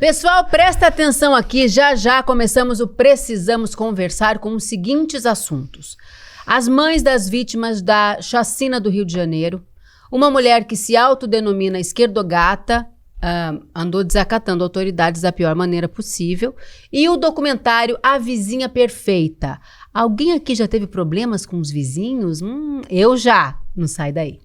Pessoal, presta atenção aqui, já começamos o Precisamos Conversar com os seguintes assuntos. As mães das vítimas da chacina do Rio de Janeiro, uma mulher que se autodenomina esquerdogata, andou desacatando autoridades da pior maneira possível, e o documentário A Vizinha Perfeita. Alguém aqui já teve problemas com os vizinhos? Eu já. Não sai daí.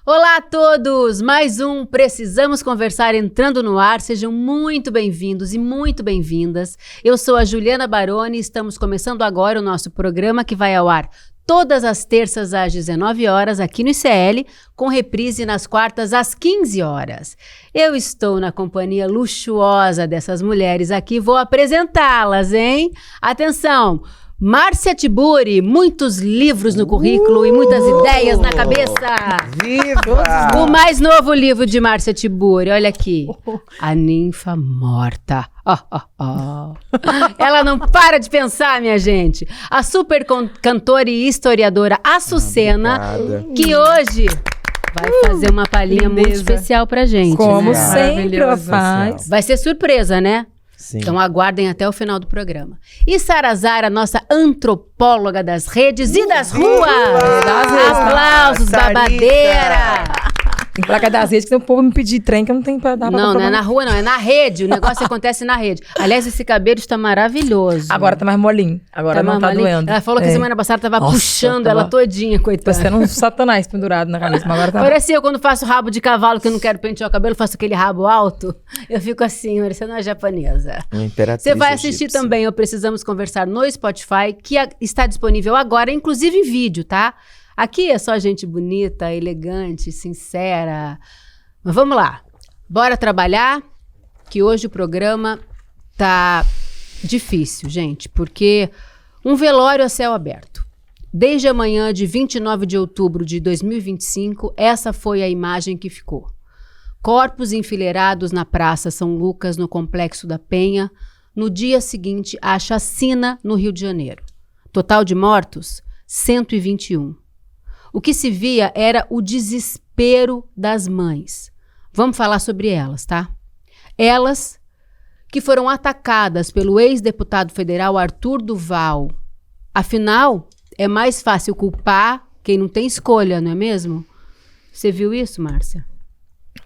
Olá a todos! Mais um Precisamos Conversar entrando no ar. Sejam muito bem-vindos e muito bem-vindas. Eu sou a Juliana Baroni e estamos começando agora o nosso programa que vai ao ar todas as terças às 19 horas aqui no ICL, com reprise nas quartas às 15 horas. Eu estou na companhia luxuosa dessas mulheres aqui, vou apresentá-las, hein? Atenção! Márcia Tiburi, muitos livros no currículo e muitas ideias na cabeça. Viva! O mais novo livro de Márcia Tiburi, olha aqui. A Ninfa Morta. Ela não para de pensar, minha gente. A super cantora e historiadora Açucena, que hoje vai fazer uma palhinha muito especial pra gente. Como né? sempre ela faz. Vai ser surpresa, né? Sim. Então aguardem até o final do programa. E Sara Zara, nossa antropóloga das redes e das ruas. Aplausos, babadeira. Tem placa das redes que o povo me pedir trem que eu não tenho pra dar pra Não é na rua não, é na rede. O negócio acontece na rede. Aliás, esse cabelo está maravilhoso. Agora tá mais molinho. Agora não tá doendo. Ela falou que semana passada tava puxando ela todinha, coitada. Parecendo um satanás pendurado na cabeça, mas agora tá... Parecia eu quando faço rabo de cavalo, que eu não quero pentear o cabelo, faço aquele rabo alto. Eu fico assim, parecendo uma japonesa. Você vai assistir egípcia também, eu Precisamos Conversar no Spotify, que está disponível agora, inclusive em vídeo, tá? Aqui é só gente bonita, elegante, sincera. Mas vamos lá. Bora trabalhar, que hoje o programa tá difícil, gente, porque um velório a céu aberto. Desde amanhã de 29 de outubro de 2025, essa foi a imagem que ficou. Corpos enfileirados na Praça São Lucas, no Complexo da Penha, no dia seguinte à chacina no Rio de Janeiro. Total de mortos, 121. O que se via era o desespero das mães. Vamos falar sobre elas, tá? Elas que foram atacadas pelo ex-deputado federal Arthur Duval. Afinal, é mais fácil culpar quem não tem escolha, não é mesmo? Você viu isso, Márcia?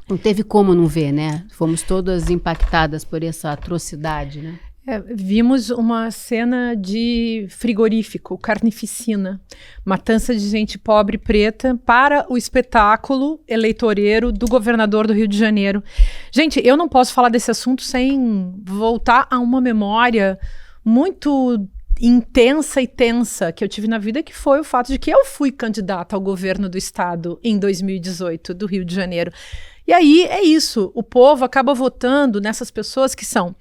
Não teve como não ver, né? Fomos todas impactadas por essa atrocidade, né? Vimos uma cena de frigorífico, carnificina, matança de gente pobre e preta para o espetáculo eleitoreiro do governador do Rio de Janeiro. Gente, eu não posso falar desse assunto sem voltar a uma memória muito intensa e tensa que eu tive na vida, que foi o fato de que eu fui candidata ao governo do estado em 2018, do Rio de Janeiro. E aí é isso, o povo acaba votando nessas pessoas que são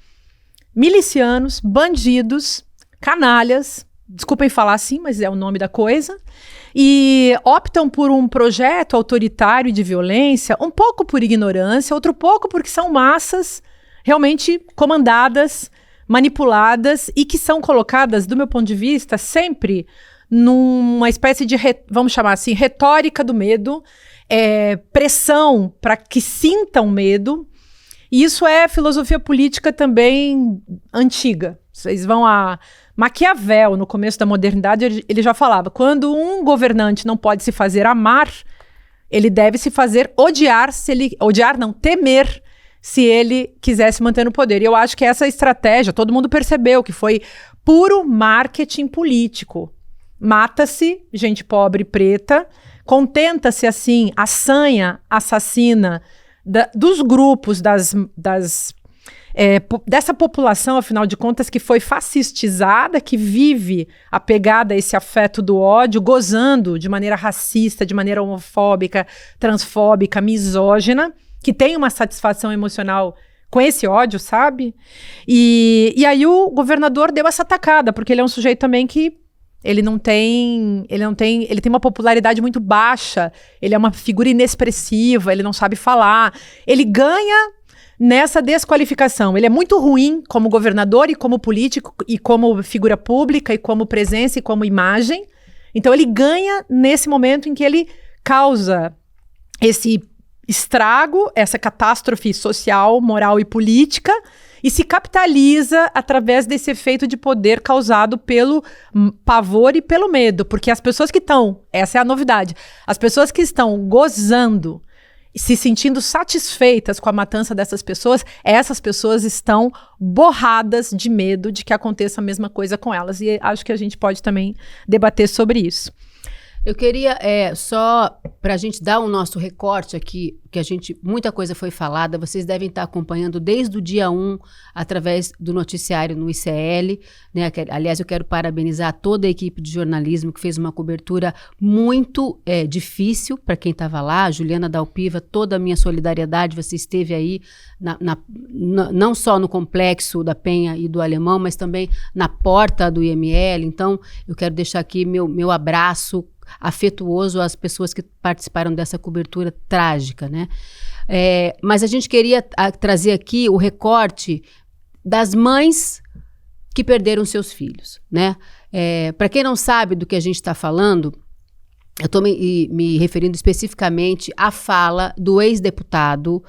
milicianos, bandidos, canalhas, desculpem falar assim, mas é o nome da coisa, e optam por um projeto autoritário de violência, um pouco por ignorância, outro pouco porque são massas realmente comandadas, manipuladas e que são colocadas, do meu ponto de vista, sempre numa espécie de, vamos chamar assim, retórica do medo, pressão para que sintam medo. E isso é filosofia política também antiga. Vocês vão a Maquiavel, no começo da modernidade, ele já falava, quando um governante não pode se fazer amar, ele deve se fazer odiar, temer, se ele quisesse manter no poder. E eu acho que essa estratégia, todo mundo percebeu que foi puro marketing político. Mata-se gente pobre e preta, contenta-se assim, assanha, assassina, dos grupos, dessa população, afinal de contas, que foi fascistizada, que vive apegada a esse afeto do ódio, gozando de maneira racista, de maneira homofóbica, transfóbica, misógina, que tem uma satisfação emocional com esse ódio, sabe? E aí o governador deu essa tacada, porque ele é um sujeito também que Ele tem uma popularidade muito baixa, ele é uma figura inexpressiva, ele não sabe falar. Ele ganha nessa desqualificação. Ele é muito ruim como governador e como político e como figura pública e como presença e como imagem. Então ele ganha nesse momento em que ele causa esse estrago, essa catástrofe social, moral e política, e se capitaliza através desse efeito de poder causado pelo pavor e pelo medo. Porque as pessoas que estão, essa é a novidade, as pessoas que estão gozando, se sentindo satisfeitas com a matança dessas pessoas, essas pessoas estão borradas de medo de que aconteça a mesma coisa com elas. E acho que a gente pode também debater sobre isso. Eu queria, só para a gente dar o nosso recorte aqui, que muita coisa foi falada, vocês devem estar acompanhando desde o dia 1, através do noticiário no ICL, né? Aliás, eu quero parabenizar toda a equipe de jornalismo que fez uma cobertura muito difícil para quem estava lá. Juliana Dalpiva, toda a minha solidariedade, você esteve aí, não só no complexo da Penha e do Alemão, mas também na porta do IML. Então, eu quero deixar aqui meu abraço afetuoso às pessoas que participaram dessa cobertura trágica, né? Mas a gente queria trazer aqui o recorte das mães que perderam seus filhos, né? Para quem não sabe do que a gente está falando, eu estou me referindo especificamente à fala do ex-deputado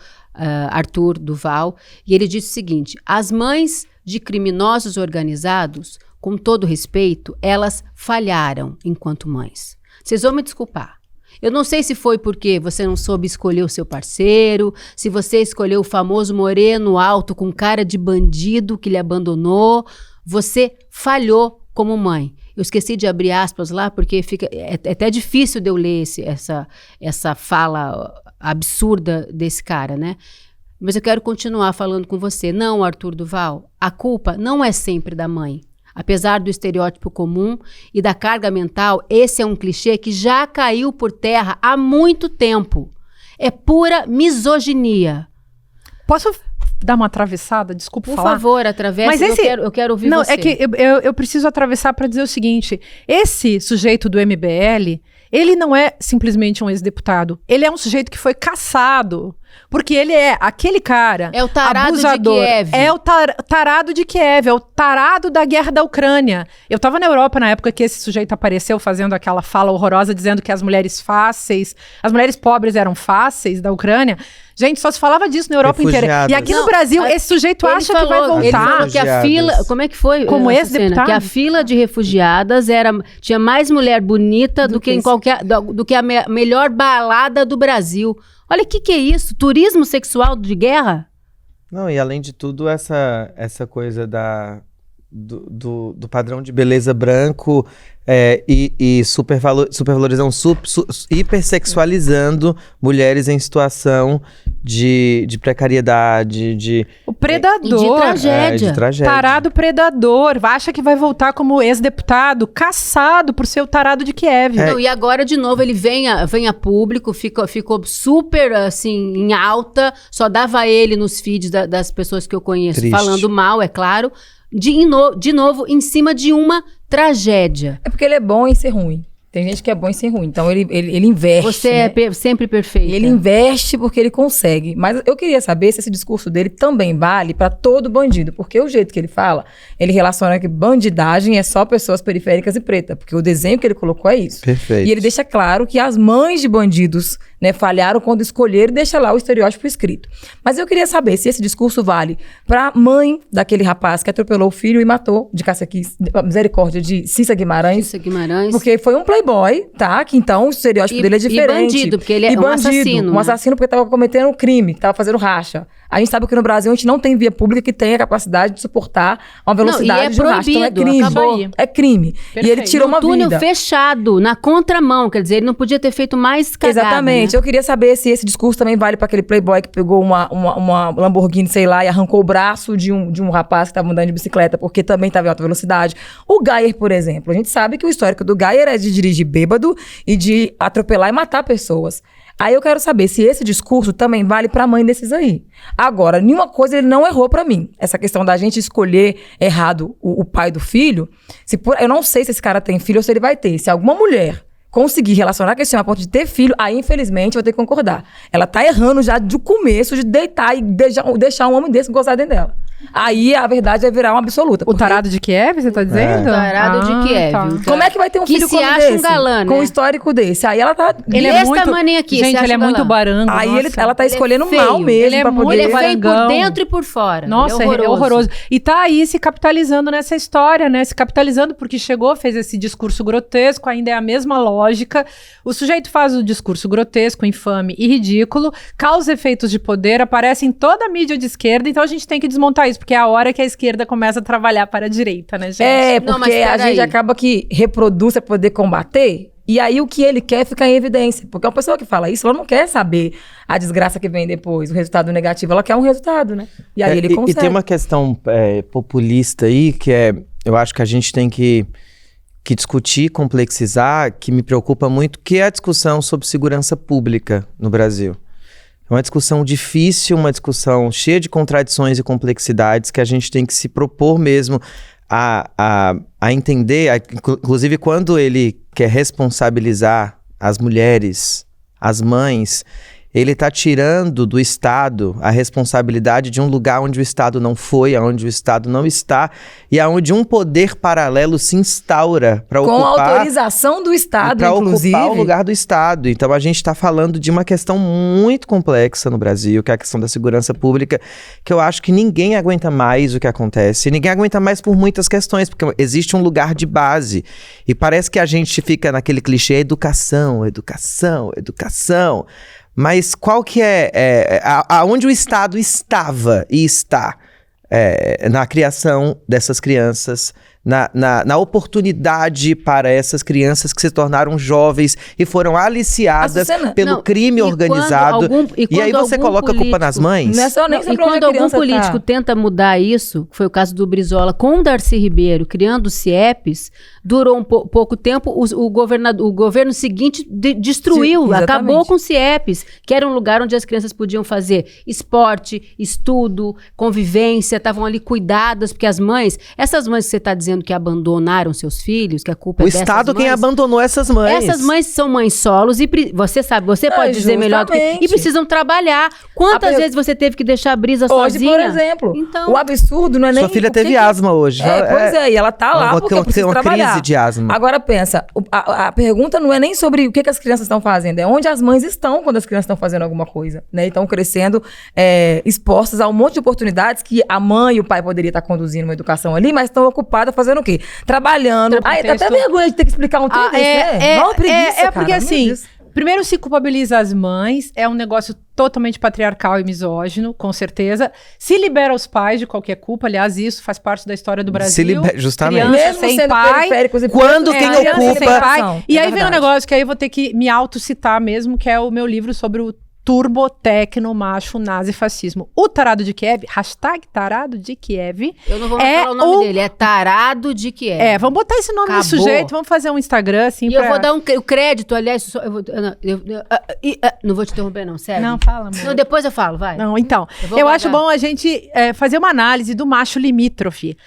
Arthur Duval, e ele disse o seguinte: as mães de criminosos organizados, com todo respeito, elas falharam enquanto mães. Vocês vão me desculpar. Eu não sei se foi porque você não soube escolher o seu parceiro, se você escolheu o famoso moreno alto com cara de bandido que lhe abandonou. Você falhou como mãe. Eu esqueci de abrir aspas lá, porque é até difícil de eu ler essa fala absurda desse cara, né? Mas eu quero continuar falando com você. Não, Arthur Duval, a culpa não é sempre da mãe. Apesar do estereótipo comum e da carga mental, esse é um clichê que já caiu por terra há muito tempo. É pura misoginia. Posso dar uma atravessada? Desculpa falar. Por favor, atravessa. Mas eu quero ouvir você. Não, é que eu preciso atravessar para dizer o seguinte. Esse sujeito do MBL, ele não é simplesmente um ex-deputado. Ele é um sujeito que foi caçado. Porque ele é aquele cara é o tarado abusador, de Kiev. É o tarado de Kiev, é o tarado da guerra da Ucrânia. Eu tava na Europa na época que esse sujeito apareceu fazendo aquela fala horrorosa dizendo que as mulheres pobres eram fáceis da Ucrânia. Gente, só se falava disso na Europa inteira. E aqui no Brasil, esse sujeito acha que vai voltar. Ele falou que a fila... Como é que foi? Como ex-deputado? Que a fila de refugiadas tinha mais mulher bonita do que a melhor balada do Brasil. Olha, o que é isso? Turismo sexual de guerra? Não, e além de tudo, essa coisa do padrão de beleza branco e supervalorizando, hipersexualizando mulheres em situação de precariedade, o predador. De tragédia. De tragédia. Tarado predador. Acha que vai voltar como ex-deputado, caçado por ser o tarado de Kiev. Não, e agora, de novo, ele vem a público, ficou super, assim, em alta. Só dava ele nos feeds das pessoas que eu conheço. Triste. Falando mal, é claro. De novo, em cima de uma tragédia. É porque ele é bom em ser ruim. Tem gente que é bom em ser ruim. Então, ele investe. Você é sempre perfeita. Ele investe porque ele consegue. Mas eu queria saber se esse discurso dele também vale para todo bandido. Porque o jeito que ele fala, ele relaciona que bandidagem é só pessoas periféricas e pretas. Porque o desenho que ele colocou é isso. Perfeito. E ele deixa claro que as mães de bandidos, né, falharam quando escolheram e deixa lá o estereótipo escrito. Mas eu queria saber se esse discurso vale para mãe daquele rapaz que atropelou o filho e matou, de misericórdia, de Cissa Guimarães. Cissa Guimarães. Porque foi um playboy, tá? Que então o estereótipo dele é diferente. E bandido, porque ele é um assassino. Um assassino porque estava cometendo um crime, que estava fazendo racha. A gente sabe que no Brasil a gente não tem via pública que tenha a capacidade de suportar uma velocidade de racha. Então é crime. É crime. Perfeito. E ele tirou uma vida. Túnel fechado, na contramão. Quer dizer, ele não podia ter feito mais cagada. Exatamente. Né? Eu queria saber se esse discurso também vale para aquele playboy que pegou uma Lamborghini, sei lá, e arrancou o braço de um rapaz que estava andando de bicicleta porque também estava em alta velocidade. O Geyer, por exemplo. A gente sabe que o histórico do Geyer é de dirigir bêbado e de atropelar e matar pessoas. Aí eu quero saber se esse discurso também vale pra mãe desses aí. Agora, nenhuma coisa ele não errou pra mim. Essa questão da gente escolher errado o pai do filho, eu não sei se esse cara tem filho ou se ele vai ter. Se alguma mulher conseguir relacionar com esse homem a ponto de ter filho, aí, infelizmente, eu vou ter que concordar. Ela tá errando já do começo de deitar e deixar um homem desse gostar dentro dela. Aí a verdade vai virar uma absoluta. O tarado de Kiev, você tá dizendo? O tarado de Kiev. Tá. Como é que vai ter um filho como se desse? acha um galã, né? Com um histórico desse. Aí ela tá... Ele é muito... tamanho aqui, gente, ele é muito barango. Aí ela tá escolhendo feio. mal mesmo. Ele é pra muito poder... Ele é feio barangão. por dentro e por fora. Nossa, é horroroso. E tá aí se capitalizando nessa história, né? Se capitalizando porque chegou, fez esse discurso grotesco, ainda é a mesma lógica. O sujeito faz o discurso grotesco, infame e ridículo, causa efeitos de poder, aparece em toda a mídia de esquerda, então a gente tem que desmontar isso, porque é a hora que a esquerda começa a trabalhar para a direita, né, gente? É, porque a gente acaba que reproduz pra poder combater, e aí o que ele quer fica em evidência. Porque uma pessoa que fala isso, ela não quer saber a desgraça que vem depois, o resultado negativo, ela quer um resultado, né? E aí ele consegue. E tem uma questão populista aí, que eu acho que a gente tem que discutir, complexizar, que me preocupa muito, que é a discussão sobre segurança pública no Brasil. É uma discussão difícil, uma discussão cheia de contradições e complexidades que a gente tem que se propor mesmo a entender, inclusive quando ele quer responsabilizar as mulheres, as mães, ele está tirando do Estado a responsabilidade de um lugar onde o Estado não foi, onde o Estado não está, e onde um poder paralelo se instaura para ocupar... Com autorização do Estado, inclusive. Para ocupar o lugar do Estado. Então, a gente está falando de uma questão muito complexa no Brasil, que é a questão da segurança pública, que eu acho que ninguém aguenta mais o que acontece. Ninguém aguenta mais por muitas questões, porque existe um lugar de base. E parece que a gente fica naquele clichê, educação, educação, educação... Mas qual que aonde o Estado estava e está na criação dessas crianças, na oportunidade para essas crianças que se tornaram jovens e foram aliciadas pelo crime organizado. E aí você coloca a culpa nas mães? Não é só, e quando algum político tenta mudar isso, que foi o caso do Brizola com o Darcy Ribeiro, criando o CIEPs, durou um pouco tempo, o governo seguinte destruiu, acabou com o CIEPs, que era um lugar onde as crianças podiam fazer esporte, estudo, convivência, estavam ali cuidadas, porque as mães, essas mães que você está dizendo que abandonaram seus filhos, que a culpa é dessas mães. O Estado quem abandonou essas mães. Essas mães são mães solos e você sabe, você pode dizer melhor do que... E precisam trabalhar. Quantas vezes você teve que deixar a Brisa sozinha? Hoje, por exemplo, então, o absurdo não é nem... Sua filha teve asma hoje. Pois é, e ela tá lá porque precisa trabalhar. Crise de asma. Agora pensa, a pergunta não é nem sobre o que as crianças estão fazendo, é onde as mães estão quando as crianças estão fazendo alguma coisa, né? E estão crescendo expostas a um monte de oportunidades que a mãe e o pai poderiam estar conduzindo uma educação ali, mas estão ocupadas fazendo o quê? Trabalhando. Ai, dá até vergonha de ter que explicar um tempo desse, né? Não, preguiça, porque cara, assim, primeiro se culpabiliza as mães, é um negócio totalmente patriarcal e misógino, com certeza. Se libera os pais de qualquer culpa, aliás, isso faz parte da história do Brasil. Se libera, justamente. Criança sem pai. Quando quem ocupa... E aí vem um negócio que aí eu vou ter que me autocitar mesmo, que é o meu livro sobre o turbotecno macho nazifascismo. O tarado de Kiev, hashtag tarado de Kiev. Eu não vou falar o nome dele, é tarado de Kiev. Vamos botar esse nome do sujeito, vamos fazer um Instagram assim. E eu vou dar o crédito, aliás, não vou te interromper não, sério. Não, fala, amor. Não, depois eu falo, vai. Não, então, eu acho bom a gente fazer uma análise do macho limítrofe.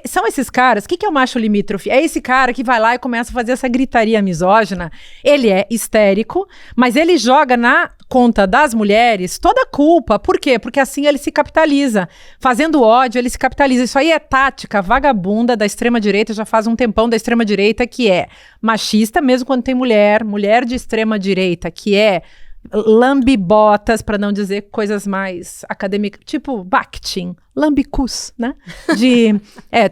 São esses caras, o que é o macho limítrofe? É esse cara que vai lá e começa a fazer essa gritaria misógina. Ele é histérico, mas ele joga na conta das mulheres toda a culpa. Por quê? Porque assim ele se capitaliza. Fazendo ódio, ele se capitaliza. Isso aí é tática vagabunda da extrema-direita, já faz um tempão da extrema-direita, que é machista, mesmo quando tem mulher de extrema-direita, que é lambibotas, para não dizer coisas mais acadêmicas, tipo Bakhtin, lambicus, né?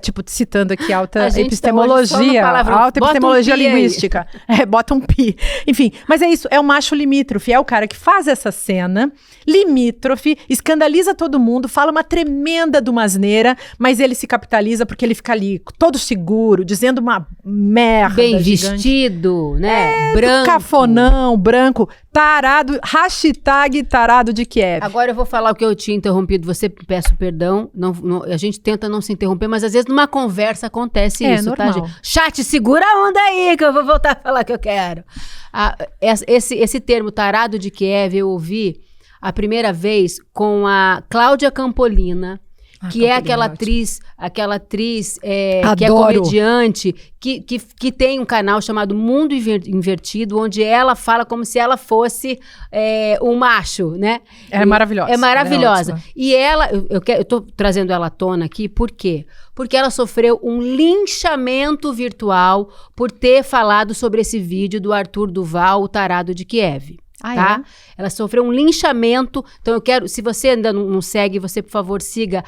Tipo, citando aqui alta epistemologia, alta epistemologia linguística. Bota um pi. Enfim, mas é isso, é o macho limítrofe, é o cara que faz essa cena, limítrofe, escandaliza todo mundo, fala uma tremenda de uma asneira, mas ele se capitaliza porque ele fica ali, todo seguro, dizendo uma merda bem gigante. Vestido, né? Branco. Cafonão, branco, tarado, hashtag tarado de Kiev. Agora eu vou falar o que eu tinha interrompido, você peço perdão, Então, a gente tenta não se interromper, mas às vezes numa conversa acontece isso, normal. tá, gente? Chat, segura a onda aí, que eu vou voltar a falar o que eu quero. Esse termo tarado de Kiev eu ouvi a primeira vez com a Cláudia Campolina, que é aquela atriz que é comediante, que tem um canal chamado Mundo Invertido, onde ela fala como se ela fosse um macho, né? É maravilhosa. É maravilhosa. Ela é E ela, eu tô trazendo ela à tona aqui, por quê? Porque ela sofreu um linchamento virtual por ter falado sobre esse vídeo do Arthur Duval, o tarado de Kiev. Tá? Ela sofreu um linchamento. Então eu quero, se você ainda não segue, você por favor siga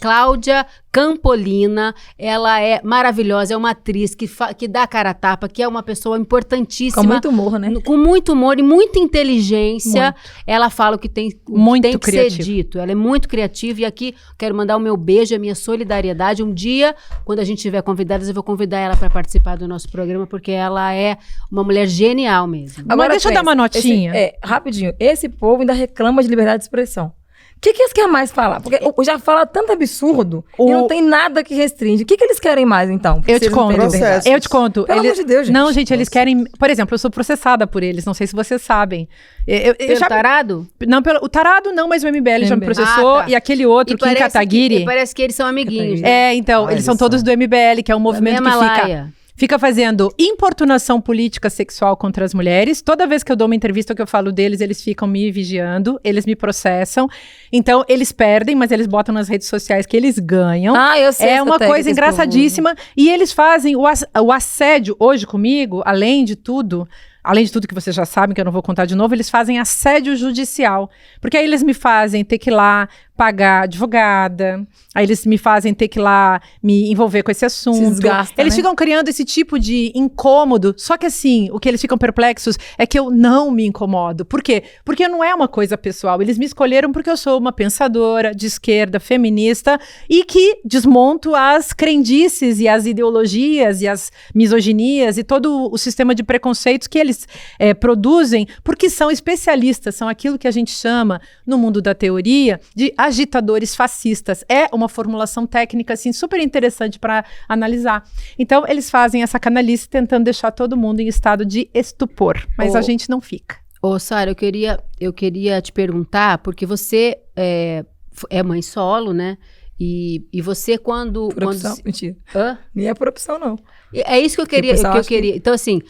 @Cláudia Campolina. Ela é maravilhosa, é uma atriz que dá cara a tapa, que é uma pessoa importantíssima. Com muito humor, né? Com muito humor e muita inteligência. Ela fala o que tem que ser dito. Ela é muito criativa e aqui quero mandar o meu beijo, a minha solidariedade. Um dia, quando a gente tiver convidadas, eu vou convidar ela para participar do nosso programa, porque ela é uma mulher genial mesmo. Agora deixa eu dar uma notinha. Rapidinho, esse povo ainda reclama de liberdade de expressão. O que eles querem mais falar? Porque já fala tanto absurdo e não tem nada que restringe. O que eles querem mais, então? Eu te conto. Pelo amor de Deus, gente. Não, gente, eles querem... Por exemplo, eu sou processada por eles, não sei se vocês sabem. Pelo tarado? Não, o tarado não, mas o MBL já me processou. E aquele outro, Kim Kataguiri... Parece que eles são amiguinhos. Então, eles são todos do MBL, que é um movimento que fica fazendo importunação política sexual contra as mulheres. Toda vez que eu dou uma entrevista que eu falo deles, eles ficam me vigiando, eles me processam. Então, eles perdem, mas eles botam nas redes sociais que eles ganham. Eu sei. É uma coisa engraçadíssima. E eles fazem o assédio hoje comigo, além de tudo que vocês já sabem, que eu não vou contar de novo, eles fazem assédio judicial. Porque aí eles me fazem ter que ir lá pagar advogada, aí eles me fazem ter que ir lá me envolver com esse assunto. Eles ficam criando esse tipo de incômodo, só que assim, o que eles ficam perplexos é que eu não me incomodo. Por quê? Porque não é uma coisa pessoal. Eles me escolheram porque eu sou uma pensadora de esquerda, feminista, e que desmonto as crendices e as ideologias e as misoginias e todo o sistema de preconceitos que eles produzem, porque são especialistas, são aquilo que a gente chama, no mundo da teoria, de agitadores fascistas. É uma formulação técnica, assim, super interessante para analisar. Então, eles fazem essa canalice tentando deixar todo mundo em estado de estupor, mas a gente não fica. Sara, eu queria te perguntar, porque você é mãe solo, né? E você quando... Por opção? Mentira. Nem é por opção, não. É isso que eu queria. Então, assim...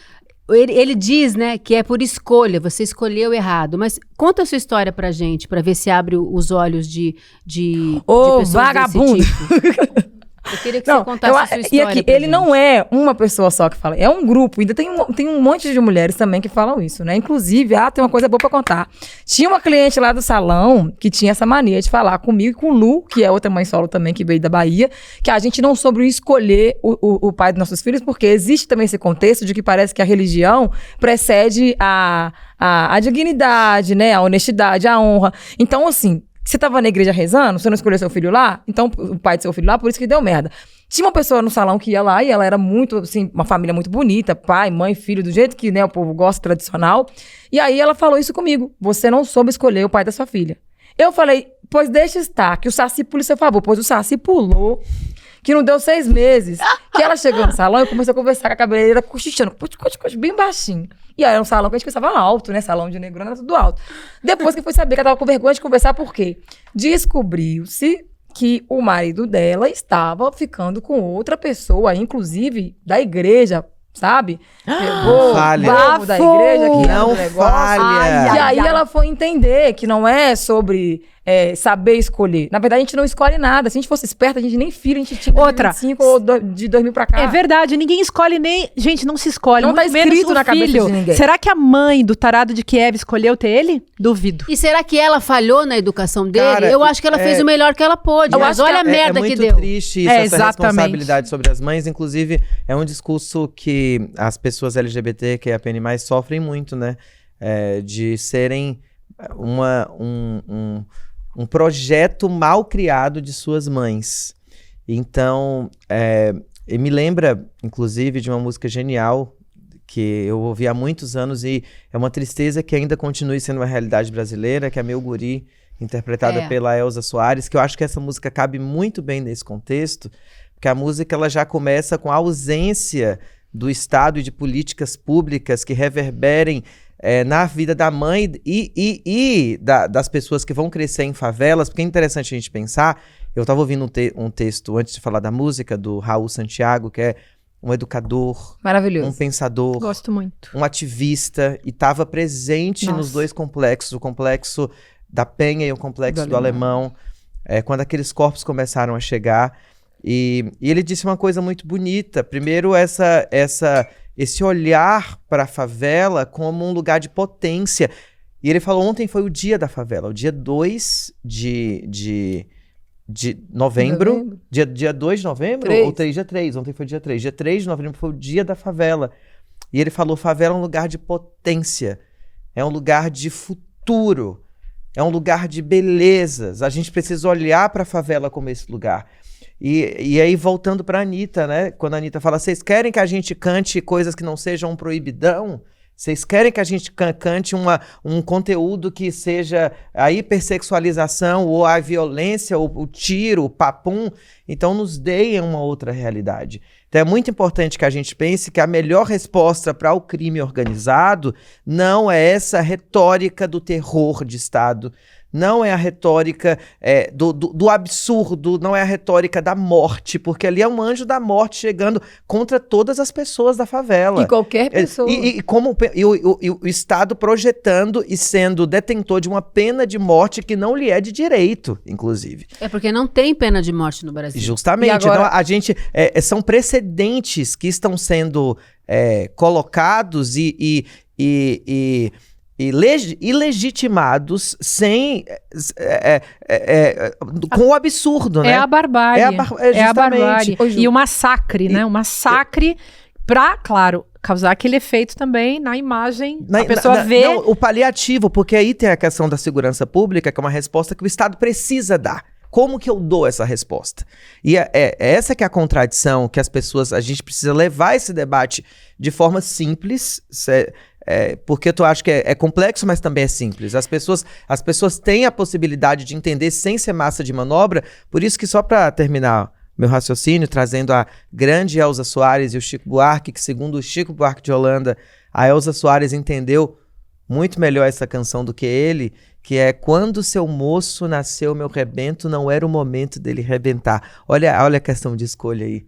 Ele diz, né, que é por escolha, você escolheu errado. Mas conta a sua história pra gente, pra ver se abre os olhos de pessoas vagabundo. desse tipo. Eu queria que você contasse a sua história. E aqui, ele não é uma pessoa só que fala, é um grupo. Ainda tem um monte de mulheres também que falam isso, né? Inclusive, tem uma coisa boa pra contar. Tinha uma cliente lá do salão que tinha essa mania de falar comigo e com Lu, que é outra mãe solo também, que veio da Bahia, que a gente não soube escolher o pai dos nossos filhos, porque existe também esse contexto de que parece que a religião precede a dignidade, né? A honestidade, a honra. Então, assim... Você estava na igreja rezando, você não escolheu seu filho lá? Então, o pai do seu filho lá, por isso que deu merda. Tinha uma pessoa no salão que ia lá e ela era muito, assim, uma família muito bonita, pai, mãe, filho, do jeito que, né, o povo gosta, tradicional. E aí ela falou isso comigo. Você não soube escolher o pai da sua filha. Eu falei, pois deixa estar, que o Saci pule seu favor. Pois o Saci pulou, que não deu 6 meses. Que ela chegou no salão e começou a conversar com a cabeleireira, cochichando, bem baixinho. E aí era um salão que a gente pensava alto, né? Salão de negrona, era tudo alto. Depois que foi saber que ela tava com vergonha de conversar, por quê? Descobriu-se que o marido dela estava ficando com outra pessoa, inclusive da igreja, sabe? Pegou o bafo da igreja que não falha. E aí ela foi entender que não é sobre saber escolher. Na verdade, a gente não escolhe nada. Se a gente fosse esperta, a gente nem filho, a gente tinha outra. 2005 ou de 2000 pra cá. É verdade, ninguém escolhe nem... Gente, não se escolhe. Não tá escrito na cabeça de ninguém. Será que a mãe do tarado de Kiev escolheu ter ele? Duvido. E será que ela falhou na educação dele? Cara, eu acho que ela fez o melhor que ela pôde. Mas olha a merda que deu. É muito triste isso, essa responsabilidade sobre as mães. Inclusive, é um discurso que as pessoas LGBT, que é a PN+, sofrem muito, né? De serem um projeto mal criado de suas mães. Então, me lembra, inclusive, de uma música genial que eu ouvi há muitos anos e é uma tristeza que ainda continue sendo uma realidade brasileira, que é Meu Guri, interpretada pela Elza Soares, que eu acho que essa música cabe muito bem nesse contexto, porque a música ela já começa com a ausência do Estado e de políticas públicas que reverberem na vida da mãe e das pessoas que vão crescer em favelas, porque é interessante a gente pensar. Eu estava ouvindo um texto, antes de falar da música, do Raul Santiago, que é um educador, maravilhoso, um pensador, gosto muito, um ativista, e estava presente nos dois complexos, o complexo da Penha e o complexo do Alemão, quando aqueles corpos começaram a chegar. E ele disse uma coisa muito bonita. Primeiro, esse olhar para a favela como um lugar de potência. E ele falou, ontem foi o dia da favela, o dia 2 de novembro. Dia 2 de novembro? 3. Ou 3, dia 3. Ontem foi dia 3. Dia 3 de novembro foi o dia da favela. E ele falou, favela é um lugar de potência. É um lugar de futuro. É um lugar de belezas. A gente precisa olhar para a favela como esse lugar. E aí, voltando para a Anitta, né? Quando a Anitta fala, vocês querem que a gente cante coisas que não sejam um proibidão? Vocês querem que a gente cante um conteúdo que seja a hipersexualização, ou a violência, ou o tiro, o papum? Então nos deem uma outra realidade. Então é muito importante que a gente pense que a melhor resposta para o crime organizado não é essa retórica do terror de Estado, não é a retórica do absurdo, não é a retórica da morte, porque ali é um anjo da morte chegando contra todas as pessoas da favela. E qualquer pessoa. E o Estado projetando e sendo detentor de uma pena de morte que não lhe é de direito, inclusive. É porque não tem pena de morte no Brasil. Justamente. Agora... Então, a gente... são precedentes que estão sendo colocados e legitimados sem com o absurdo, né? É a barbárie. É a barbárie. E o massacre, né? O massacre pra, claro, causar aquele efeito também na imagem. A pessoa vê... Não, o paliativo, porque aí tem a questão da segurança pública, que é uma resposta que o Estado precisa dar. Como que eu dou essa resposta? E essa que é a contradição que as pessoas... A gente precisa levar esse debate de forma simples, porque eu acho que é complexo, mas também é simples. As pessoas têm a possibilidade de entender sem ser massa de manobra. Por isso que, só para terminar meu raciocínio, trazendo a grande Elza Soares e o Chico Buarque, que segundo o Chico Buarque de Holanda, a Elza Soares entendeu muito melhor essa canção do que ele, que é: quando seu moço nasceu meu rebento, não era o momento dele rebentar. Olha a questão de escolha aí.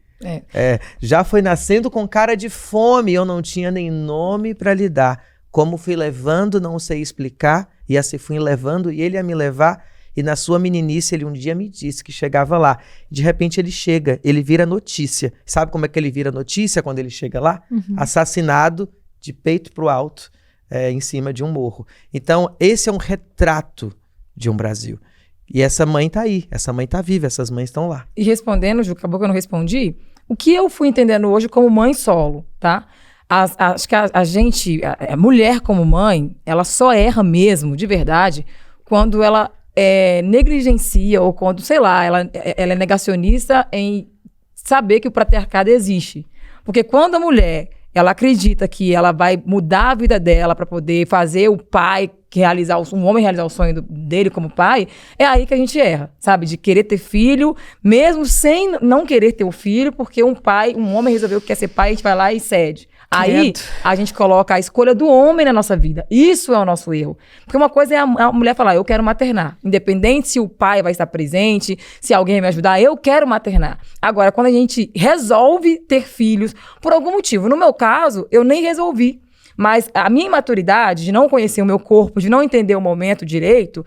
Já foi nascendo com cara de fome, eu não tinha nem nome para lhe dar. Como fui levando, não sei explicar, e assim fui levando, e ele ia me levar, e na sua meninice ele um dia me disse que chegava lá. De repente ele chega, ele vira notícia. Sabe como é que ele vira notícia quando ele chega lá? Uhum. Assassinado de peito pro alto, em cima de um morro. Então esse é um retrato de um Brasil. E essa mãe tá aí, essa mãe tá viva, essas mães estão lá. E respondendo, Ju, acabou que eu não respondi, o que eu fui entendendo hoje como mãe solo, tá? Acho que a mulher como mãe, ela só erra mesmo, de verdade, quando ela negligencia, ou quando, sei lá, ela é negacionista em saber que o patriarcado existe. Porque quando a mulher, ela acredita que ela vai mudar a vida dela para poder fazer o pai um homem realizar o sonho dele como pai, é aí que a gente erra, sabe? De querer ter filho, mesmo sem não querer ter o filho, porque um homem resolveu que quer ser pai, a gente vai lá e cede. Aí, a gente coloca a escolha do homem na nossa vida. Isso é o nosso erro. Porque uma coisa é a mulher falar, eu quero maternar. Independente se o pai vai estar presente, se alguém vai me ajudar, eu quero maternar. Agora, quando a gente resolve ter filhos, por algum motivo, no meu caso, eu nem resolvi. Mas a minha imaturidade de não conhecer o meu corpo, de não entender o momento direito,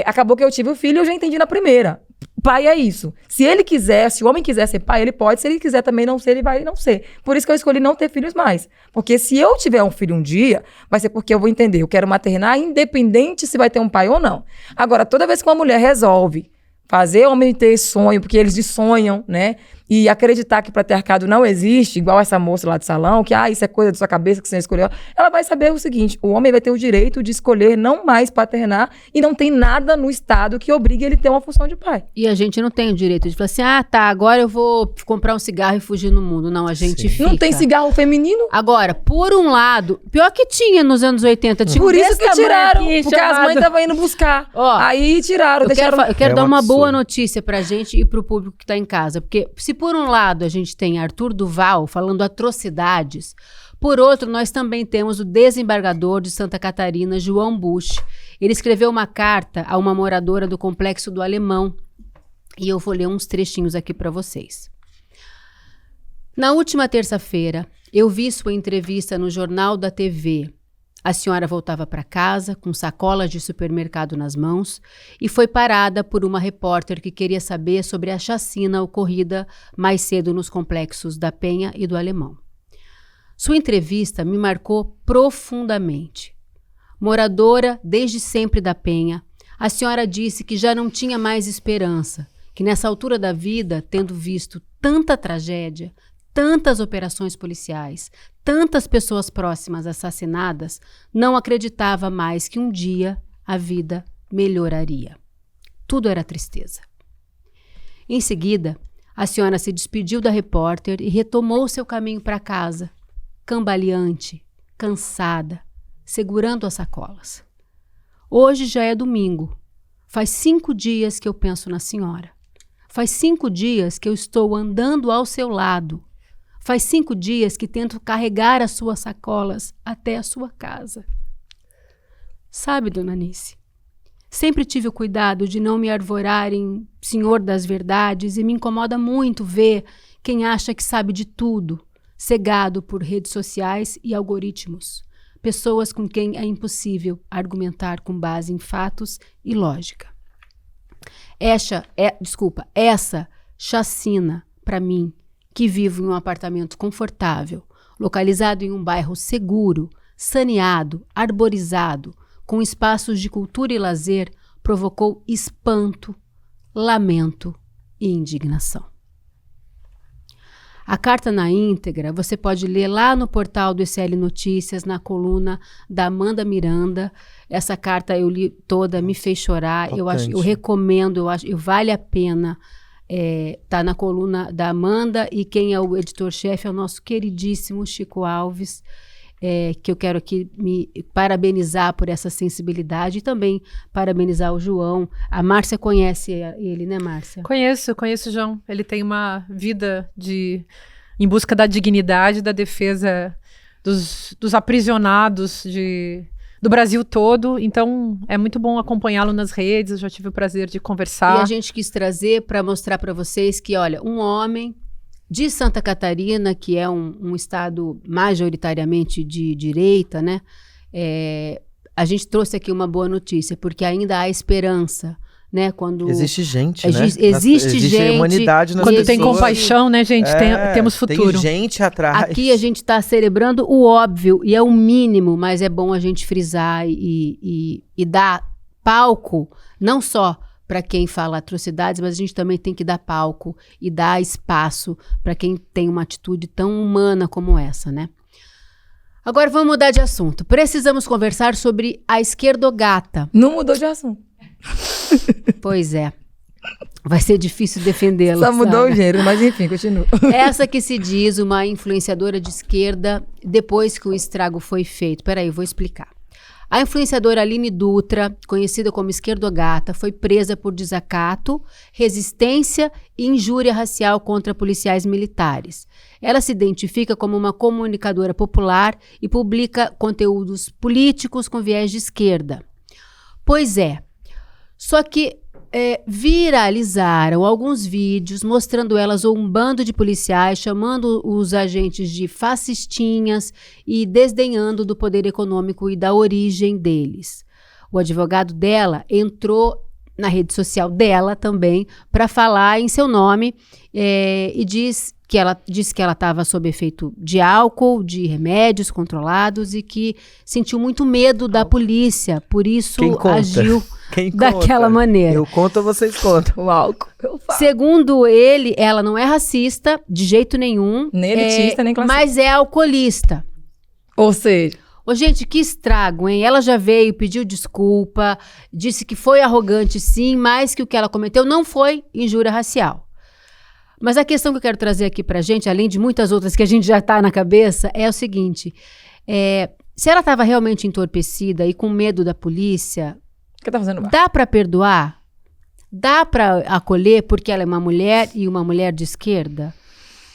acabou que eu tive o filho e eu já entendi na primeira. Pai é isso. Se ele quiser, se o homem quiser ser pai, ele pode. Se ele quiser também não ser, ele vai não ser. Por isso que eu escolhi não ter filhos mais. Porque se eu tiver um filho um dia, vai ser porque eu vou entender. Eu quero maternar independente se vai ter um pai ou não. Agora, toda vez que uma mulher resolve fazer o homem ter sonho, porque eles sonham, né? e acreditar que o patriarcado não existe, igual essa moça lá do salão, que isso é coisa da sua cabeça que você escolheu, ela vai saber o seguinte, o homem vai ter o direito de escolher não mais paternar e não tem nada no Estado que obrigue ele a ter uma função de pai. E a gente não tem o direito de falar assim, agora eu vou comprar um cigarro e fugir no mundo. Não, a gente fica. Não tem cigarro feminino? Agora, por um lado, pior que tinha nos anos 80, tinha por isso que tiraram, porque as mães estavam indo buscar. Aí tiraram, eu quero dar uma boa notícia pra gente e pro público que tá em casa, porque se por um lado a gente tem Arthur Duval falando atrocidades, por outro nós também temos o desembargador de Santa Catarina, João Bush. Ele escreveu uma carta a uma moradora do Complexo do Alemão e eu vou ler uns trechinhos aqui para vocês. Na última terça-feira, eu vi sua entrevista no Jornal da TV. A senhora voltava para casa com sacolas de supermercado nas mãos e foi parada por uma repórter que queria saber sobre a chacina ocorrida mais cedo nos complexos da Penha e do Alemão. Sua entrevista me marcou profundamente. Moradora desde sempre da Penha, a senhora disse que já não tinha mais esperança, que nessa altura da vida, tendo visto tanta tragédia, tantas operações policiais, tantas pessoas próximas assassinadas, não acreditava mais que um dia a vida melhoraria. Tudo era tristeza. Em seguida, a senhora se despediu da repórter e retomou seu caminho para casa, cambaleante, cansada, segurando as sacolas. Hoje já é domingo. Faz 5 dias que eu penso na senhora. Faz 5 dias que eu estou andando ao seu lado. Faz 5 dias que tento carregar as suas sacolas até a sua casa. Sabe, dona Anice, sempre tive o cuidado de não me arvorar em senhor das verdades e me incomoda muito ver quem acha que sabe de tudo, cegado por redes sociais e algoritmos. Pessoas com quem é impossível argumentar com base em fatos e lógica. Essa chacina, para mim, que vivo em um apartamento confortável, localizado em um bairro seguro, saneado, arborizado, com espaços de cultura e lazer, provocou espanto, lamento e indignação. A carta na íntegra você pode ler lá no portal do ECL Notícias, na coluna da Amanda Miranda. Essa carta eu li toda, me fez chorar. Eu recomendo, vale a pena. Tá na coluna da Amanda e quem é o editor-chefe é o nosso queridíssimo Chico Alves, que eu quero aqui me parabenizar por essa sensibilidade e também parabenizar o João. A Márcia conhece ele, né, Márcia? Conheço o João. Ele tem uma vida em busca da dignidade, da defesa dos aprisionados do Brasil todo, então é muito bom acompanhá-lo nas redes, eu já tive o prazer de conversar. E a gente quis trazer para mostrar para vocês que, olha, um homem de Santa Catarina, que é um estado majoritariamente de direita, né? A gente trouxe aqui uma boa notícia, porque ainda há esperança, né? Quando existe gente, né? Existe gente. Humanidade nas quando pessoas. tem compaixão, né, gente? Temos futuro. Tem gente atrás. Aqui a gente está celebrando o óbvio, e é o mínimo, mas é bom a gente frisar e dar palco, não só para quem fala atrocidades, mas a gente também tem que dar palco e dar espaço para quem tem uma atitude tão humana como essa, né? Agora vamos mudar de assunto. Precisamos conversar sobre a esquerdogata. Não mudou de assunto. Pois é. Vai ser difícil defendê-la. Só mudou o gênero, mas enfim, continua. Essa que se diz uma influenciadora de esquerda depois que o estrago foi feito. Peraí, eu vou explicar. A influenciadora Aline Dutra, conhecida como esquerdogata, foi presa por desacato, resistência e injúria racial contra policiais militares. Ela se identifica como uma comunicadora popular e publica conteúdos políticos com viés de esquerda. Pois é, só que viralizaram alguns vídeos mostrando ela zombando de policiais, chamando os agentes de fascistinhas e desdenhando do poder econômico e da origem deles. O advogado dela entrou na rede social dela também para falar em seu nome e disse que ela estava sob efeito de álcool, de remédios controlados e que sentiu muito medo da polícia, por isso agiu daquela maneira. Eu conto ou vocês contam? O álcool. Eu Segundo ele, ela não é racista de jeito nenhum. Nem elitista, nem classista. Mas é alcoolista. Ou seja... Ô, gente, que estrago, hein? Ela já veio, pediu desculpa, disse que foi arrogante sim, mas que o que ela cometeu não foi injúria racial. Mas a questão que eu quero trazer aqui pra gente, além de muitas outras que a gente já tá na cabeça, é o seguinte. Se ela estava realmente entorpecida e com medo da polícia, que tá fazendo dá pra perdoar? Dá pra acolher porque ela é uma mulher e uma mulher de esquerda?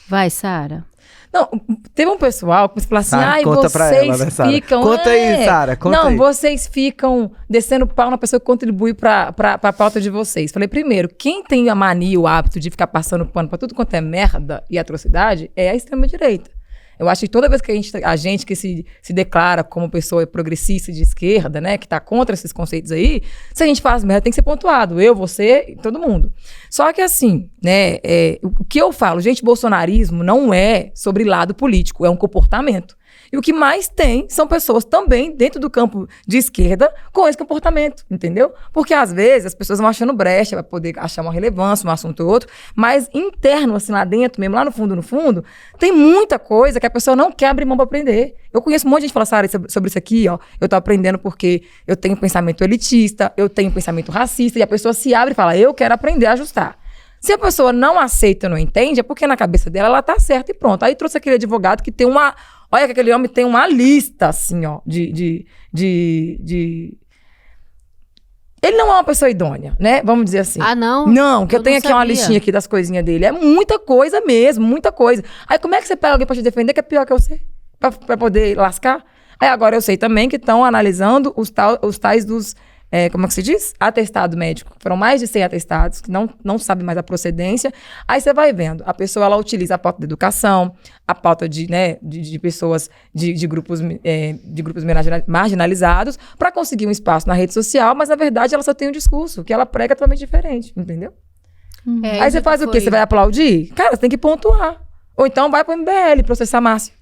Vai, Sara. Não, teve um pessoal que falou assim, Sara, conta vocês pra ela, né, Sara? ficam... Conta aí, Sara, conta aí. Vocês ficam descendo pau na pessoa que contribui pra pauta de vocês. Falei, primeiro, quem tem a mania, o hábito de ficar passando pano pra tudo quanto é merda e atrocidade é a extrema-direita. Eu acho que toda vez que a gente que se declara como pessoa progressista de esquerda, né, que tá contra esses conceitos aí, se a gente faz merda, tem que ser pontuado. Eu, você, todo mundo. Só que assim, né, o que eu falo, gente, bolsonarismo não é sobre lado político, é um comportamento. E o que mais tem são pessoas também dentro do campo de esquerda com esse comportamento, entendeu? Porque às vezes as pessoas vão achando brecha para poder achar uma relevância, um assunto ou outro, mas interno, assim, lá dentro mesmo, lá no fundo, tem muita coisa que a pessoa não quer abrir mão para aprender. Eu conheço um monte de gente que fala, Sara, sobre isso aqui, ó, eu tô aprendendo porque eu tenho pensamento elitista, eu tenho pensamento racista, e a pessoa se abre e fala, eu quero aprender a ajustar. Se a pessoa não aceita, não entende, é porque na cabeça dela ela tá certa e pronto. Aí trouxe aquele advogado que tem uma... Olha que aquele homem tem uma lista, assim, ó, Ele não é uma pessoa idônea, né? Vamos dizer assim. Ah, não? Não, que eu tenho aqui sabia. uma listinha aqui das coisinhas dele. É muita coisa mesmo, muita coisa. Aí como é que você pega alguém pra te defender que é pior que você? Pra poder lascar? Aí agora eu sei também que estão analisando os tais dos... como é que se diz? Atestado médico. Foram mais de 100 atestados, que não sabe mais a procedência. Aí você vai vendo. A pessoa, ela utiliza a pauta da educação, a pauta de pessoas de grupos marginalizados para conseguir um espaço na rede social, mas, na verdade, ela só tem um discurso que ela prega totalmente diferente, entendeu? Aí você faz o quê? Você vai aplaudir? Cara, você tem que pontuar. Ou então vai pro MBL processar a Márcia.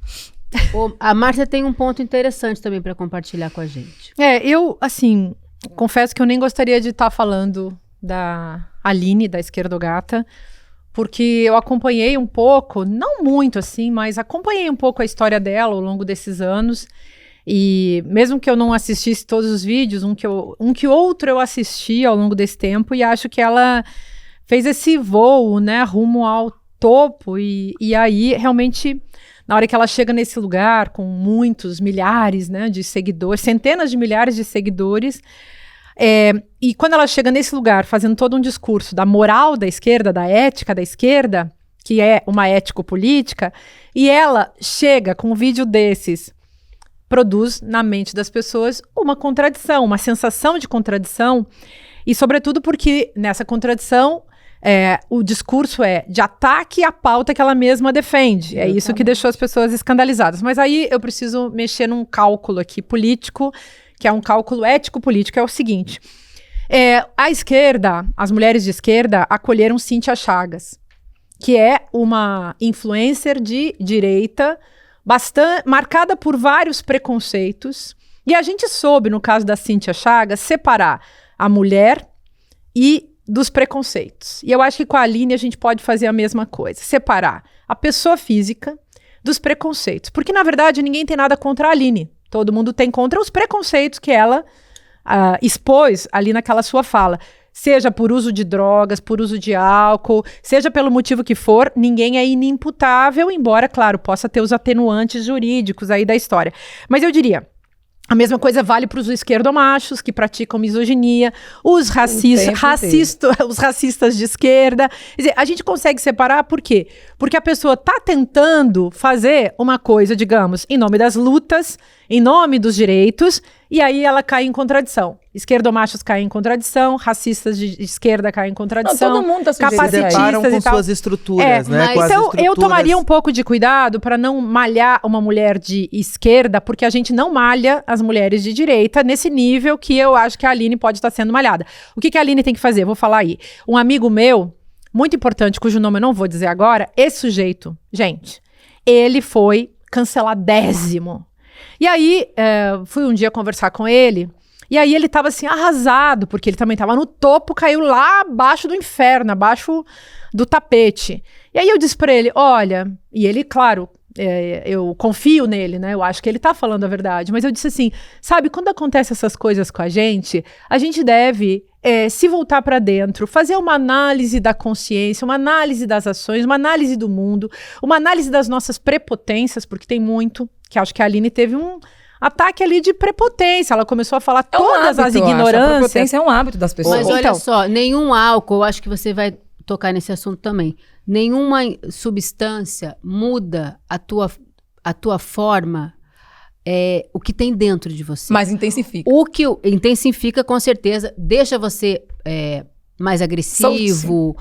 A Márcia tem um ponto interessante também para compartilhar com a gente. Eu, assim... Confesso que eu nem gostaria de estar falando da Aline, da Esquerdogata, porque eu acompanhei um pouco, não muito assim, mas acompanhei um pouco a história dela ao longo desses anos. E mesmo que eu não assistisse todos os vídeos, um que outro eu assisti ao longo desse tempo, e acho que ela fez esse voo, né, rumo ao topo. E aí, realmente... Na hora que ela chega nesse lugar com muitos, milhares, né, de seguidores, centenas de milhares de seguidores, e quando ela chega nesse lugar fazendo todo um discurso da moral da esquerda, da ética da esquerda, que é uma ético-política, e ela chega com um vídeo desses, produz na mente das pessoas uma contradição, uma sensação de contradição, e sobretudo porque nessa contradição... o discurso é de ataque à pauta que ela mesma defende. É isso que deixou as pessoas escandalizadas. Mas aí eu preciso mexer num cálculo aqui político, que é um cálculo ético-político, é o seguinte. A esquerda, as mulheres de esquerda, acolheram Cíntia Chagas, que é uma influencer de direita, marcada por vários preconceitos. E a gente soube, no caso da Cíntia Chagas, separar a mulher e dos preconceitos. E eu acho que com a Aline a gente pode fazer a mesma coisa. Separar a pessoa física dos preconceitos. Porque, na verdade, ninguém tem nada contra a Aline. Todo mundo tem contra os preconceitos que ela expôs ali naquela sua fala. Seja por uso de drogas, por uso de álcool, seja pelo motivo que for, ninguém é inimputável, embora, claro, possa ter os atenuantes jurídicos aí da história. Mas eu diria... A mesma coisa vale para os esquerdomachos que praticam misoginia, os racistas de esquerda. Quer dizer, a gente consegue separar por quê? Porque a pessoa está tentando fazer uma coisa, digamos, em nome das lutas, em nome dos direitos, e aí ela cai em contradição. Esquerdomachos caem em contradição, racistas de esquerda caem em contradição, todo mundo tá capacitistas com e tal. Suas estruturas, né? Mas, então, eu tomaria um pouco de cuidado para não malhar uma mulher de esquerda, porque a gente não malha as mulheres de direita nesse nível que eu acho que a Aline pode estar sendo malhada. O que a Aline tem que fazer? Vou falar aí. Um amigo meu, muito importante, cujo nome eu não vou dizer agora, esse sujeito, gente, ele foi canceladésimo. E aí, fui um dia conversar com ele, E aí ele tava assim, arrasado, porque ele também tava no topo, caiu lá abaixo do inferno, abaixo do tapete. E aí eu disse pra ele, olha, e ele, claro, eu confio nele, né? Eu acho que ele tá falando a verdade. Mas eu disse assim, sabe, quando acontecem essas coisas com a gente deve se voltar para dentro, fazer uma análise da consciência, uma análise das ações, uma análise do mundo, uma análise das nossas prepotências, porque tem muito, que acho que a Aline teve um ataque ali de prepotência. Ela começou a falar todas as ignorâncias. A prepotência é um hábito das pessoas. Mas olha só, nenhum álcool, acho que você vai tocar nesse assunto também. Nenhuma substância muda a tua forma, o que tem dentro de você. Mas intensifica. O que intensifica, com certeza, deixa você mais agressivo.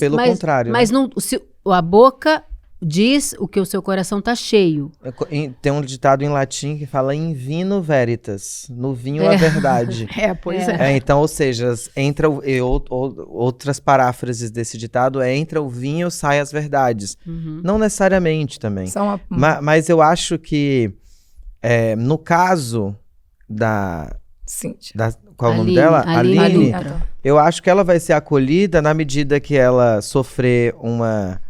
Pelo contrário. Mas né? não, a boca diz o que o seu coração tá cheio. Tem um ditado em latim que fala in vino veritas, no vinho a verdade. Pois é. Então, ou seja, outras paráfrases desse ditado entra o vinho, sai as verdades. Não necessariamente também. Mas eu acho que no caso da Cíntia. Qual é o nome dela? Aline. Eu acho que ela vai ser acolhida na medida que ela sofrer uma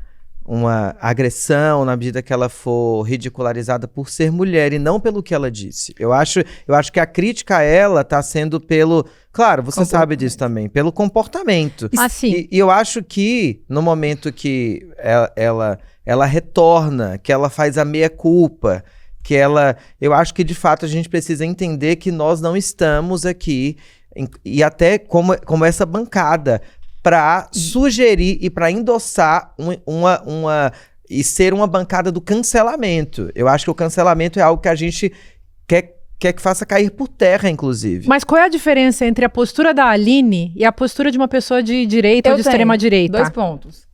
agressão, na medida que ela for ridicularizada por ser mulher e não pelo que ela disse. Eu acho que a crítica a ela tá sendo pelo... Claro, você sabe disso também. Pelo comportamento. Sim. E eu acho que no momento que ela retorna, que ela faz a meia-culpa, eu acho que de fato a gente precisa entender que nós não estamos aqui, e até como essa bancada, para sugerir e para endossar e ser uma bancada do cancelamento. Eu acho que o cancelamento é algo que a gente quer que faça cair por terra, inclusive. Mas qual é a diferença entre a postura da Aline e a postura de uma pessoa de direita ou de extrema-direita? 2 pontos.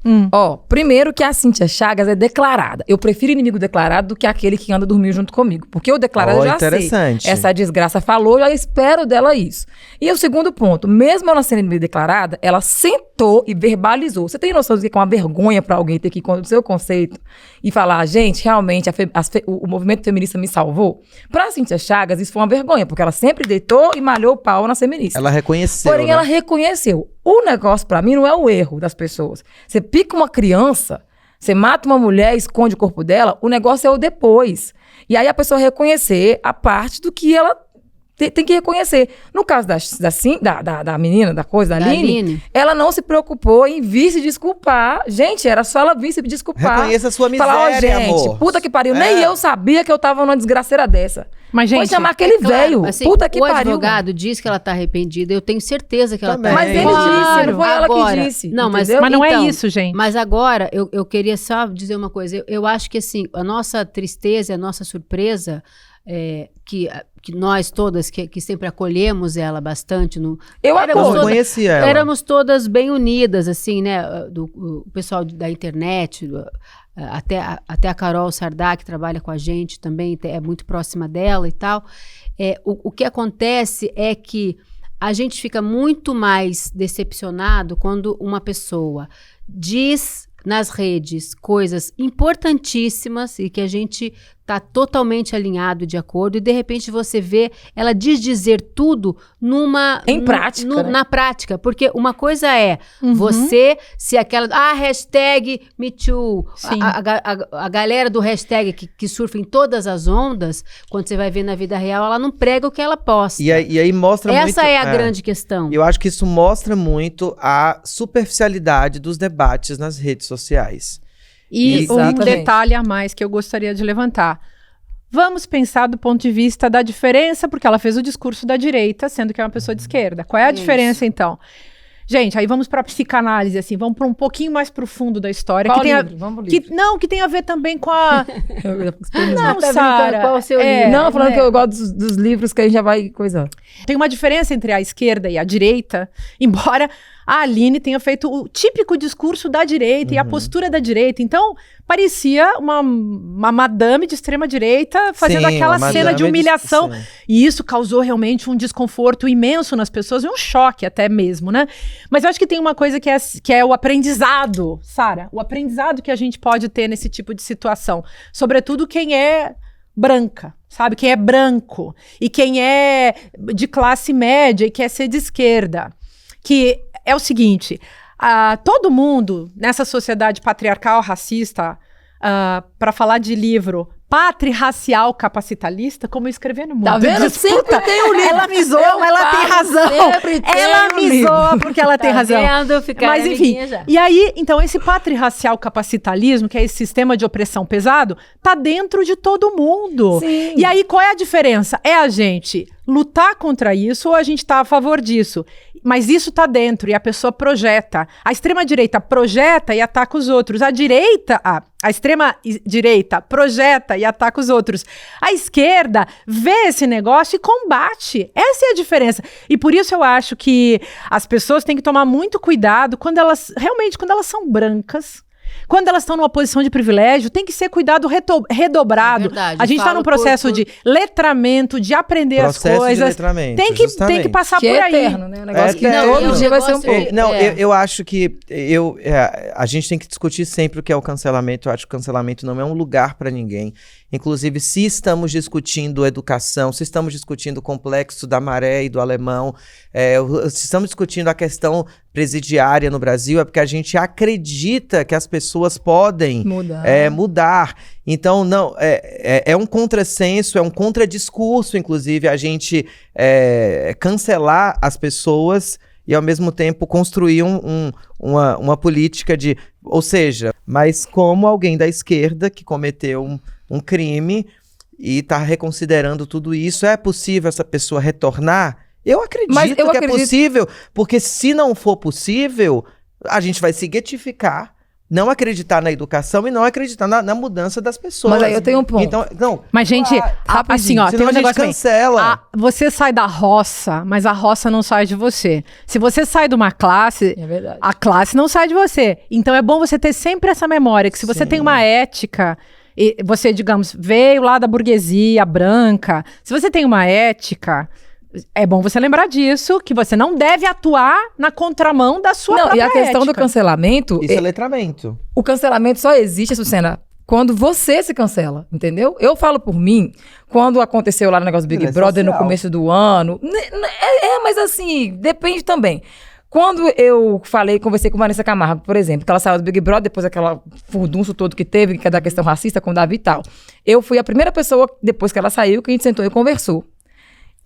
Primeiro que a Cíntia Chagas é declarada. Eu prefiro inimigo declarado do que aquele que anda dormindo junto comigo. Porque o declarado eu já interessante. sei. Essa desgraça falou, eu já espero dela isso. E o segundo ponto, mesmo ela sendo inimigo declarada, ela sentou e verbalizou. Você tem noção de que é uma vergonha pra alguém ter que ir contra o seu conceito e falar, gente, realmente o movimento feminista me salvou? Pra Cíntia Chagas, isso foi uma vergonha, porque ela sempre deitou e malhou o pau nas feministas. Ela reconheceu, Porém, ela reconheceu. O negócio, pra mim, não é o erro das pessoas. Você pica uma criança, você mata uma mulher, esconde o corpo dela, o negócio é o depois. E aí a pessoa reconhecer a parte do que ela tem que reconhecer. No caso da menina, da Aline, ela não se preocupou em vir se desculpar. Gente, era só ela vir se desculpar. Reconheça a sua miséria, falar, gente, amor. Puta que pariu. Nem eu sabia que eu tava numa desgraceira dessa. Mas, gente, foi chamar aquele velho. Assim, puta que pariu. O advogado diz que ela tá arrependida. Eu tenho certeza que ela tá Mas ele disse, não foi ela que disse. Não, mas não é isso, gente. Mas agora, eu queria só dizer uma coisa. Eu acho que, assim, a nossa tristeza, a nossa surpresa, que nós todas, que sempre acolhemos ela bastante. Eu conhecia ela. Éramos todas bem unidas, assim, né? O pessoal da internet, até a Carol Sardá, que trabalha com a gente também, é muito próxima dela e tal. O que acontece é que a gente fica muito mais decepcionado quando uma pessoa diz nas redes coisas importantíssimas e que a gente está totalmente alinhado de acordo, e de repente você vê ela dizer tudo em prática, né? Na prática, porque uma coisa é você, se aquela hashtag MeToo, a galera do hashtag que surfa em todas as ondas, quando você vai ver na vida real, ela não prega o que ela posta. E aí mostra muito... Essa é a grande questão. Eu acho que isso mostra muito a superficialidade dos debates nas redes sociais. E um detalhe a mais que eu gostaria de levantar. Vamos pensar do ponto de vista da diferença, porque ela fez o discurso da direita, sendo que é uma pessoa de esquerda. Qual é a diferença, então? Gente, aí vamos para psicanálise, assim, vamos para um pouquinho mais profundo da história. Qual livro? Vamos pro livro. Que tem a ver também com a... Não, Sara. Qual o seu livro? Não, falando que eu gosto dos livros que a gente já vai coisar. Tem uma diferença entre a esquerda e a direita, embora a Aline tenha feito o típico discurso da direita e a postura da direita. Então, parecia uma madame de extrema-direita fazendo aquela cena de humilhação. E isso causou realmente um desconforto imenso nas pessoas e um choque até mesmo, né? Mas eu acho que tem uma coisa que é o aprendizado, Sara. O aprendizado que a gente pode ter nesse tipo de situação. Sobretudo quem é branca, sabe? Quem é branco e quem é de classe média e quer ser de esquerda. Que é o seguinte, todo mundo nessa sociedade patriarcal, racista, para falar de livro patriarcal capacitalista, como eu escrevi no mundo. Tá vendo? Sempre tem um livro. Ela me zoa, mas ela tem razão. Ela me zoa porque ela tem razão. Mas enfim, e aí, então, esse patriarcal capacitalismo, que é esse sistema de opressão pesado, tá dentro de todo mundo. Sim. E aí, qual é a diferença? É a gente lutar contra isso ou a gente tá a favor disso? Mas isso tá dentro e a pessoa projeta. A extrema-direita projeta e ataca os outros. A extrema-direita projeta e ataca os outros. A esquerda vê esse negócio e combate. Essa é a diferença. E por isso eu acho que as pessoas têm que tomar muito cuidado quando elas são brancas. Quando elas estão numa posição de privilégio, tem que ser cuidado redobrado. Verdade, a gente está num processo de letramento, de aprender as coisas. De letramento, tem que passar que por é aí. eterno, né? O negócio que não, todo dia vai ser um pouco. Eu acho que a gente tem que discutir sempre o que é o cancelamento. Eu acho que o cancelamento não é um lugar para ninguém. Inclusive, se estamos discutindo educação, se estamos discutindo o complexo da Maré e do Alemão, se estamos discutindo a questão presidiária no Brasil, é porque a gente acredita que as pessoas podem mudar. Então, não, é um contrassenso, é um contradiscurso, inclusive, a gente cancelar as pessoas e, ao mesmo tempo, construir uma política de... Ou seja, mas como alguém da esquerda que cometeu um crime e está reconsiderando tudo isso, é possível essa pessoa retornar? Eu acredito que é possível, porque se não for possível, a gente vai se guetificar, não acreditar na educação e não acreditar na mudança das pessoas. Mas aí eu tenho um ponto. Então, não, mas, gente, assim, ó, tem um negócio cancela. Você sai da roça, mas a roça não sai de você. Se você sai de uma classe, a classe não sai de você. Então é bom você ter sempre essa memória, que se você tem uma ética... E você, digamos, veio lá da burguesia branca. Se você tem uma ética, é bom você lembrar disso, que você não deve atuar na contramão da sua própria ética. E a questão do cancelamento... Isso é letramento. O cancelamento só existe, Sucena, quando você se cancela, entendeu? Eu falo por mim, quando aconteceu lá no negócio do Big Brother no começo do ano... mas assim, depende também. Quando eu conversei com Vanessa Camargo, por exemplo, que ela saiu do Big Brother, depois daquela furdunço todo que teve, que é da questão racista com o Davi e tal. Eu fui a primeira pessoa, depois que ela saiu, que a gente sentou e conversou.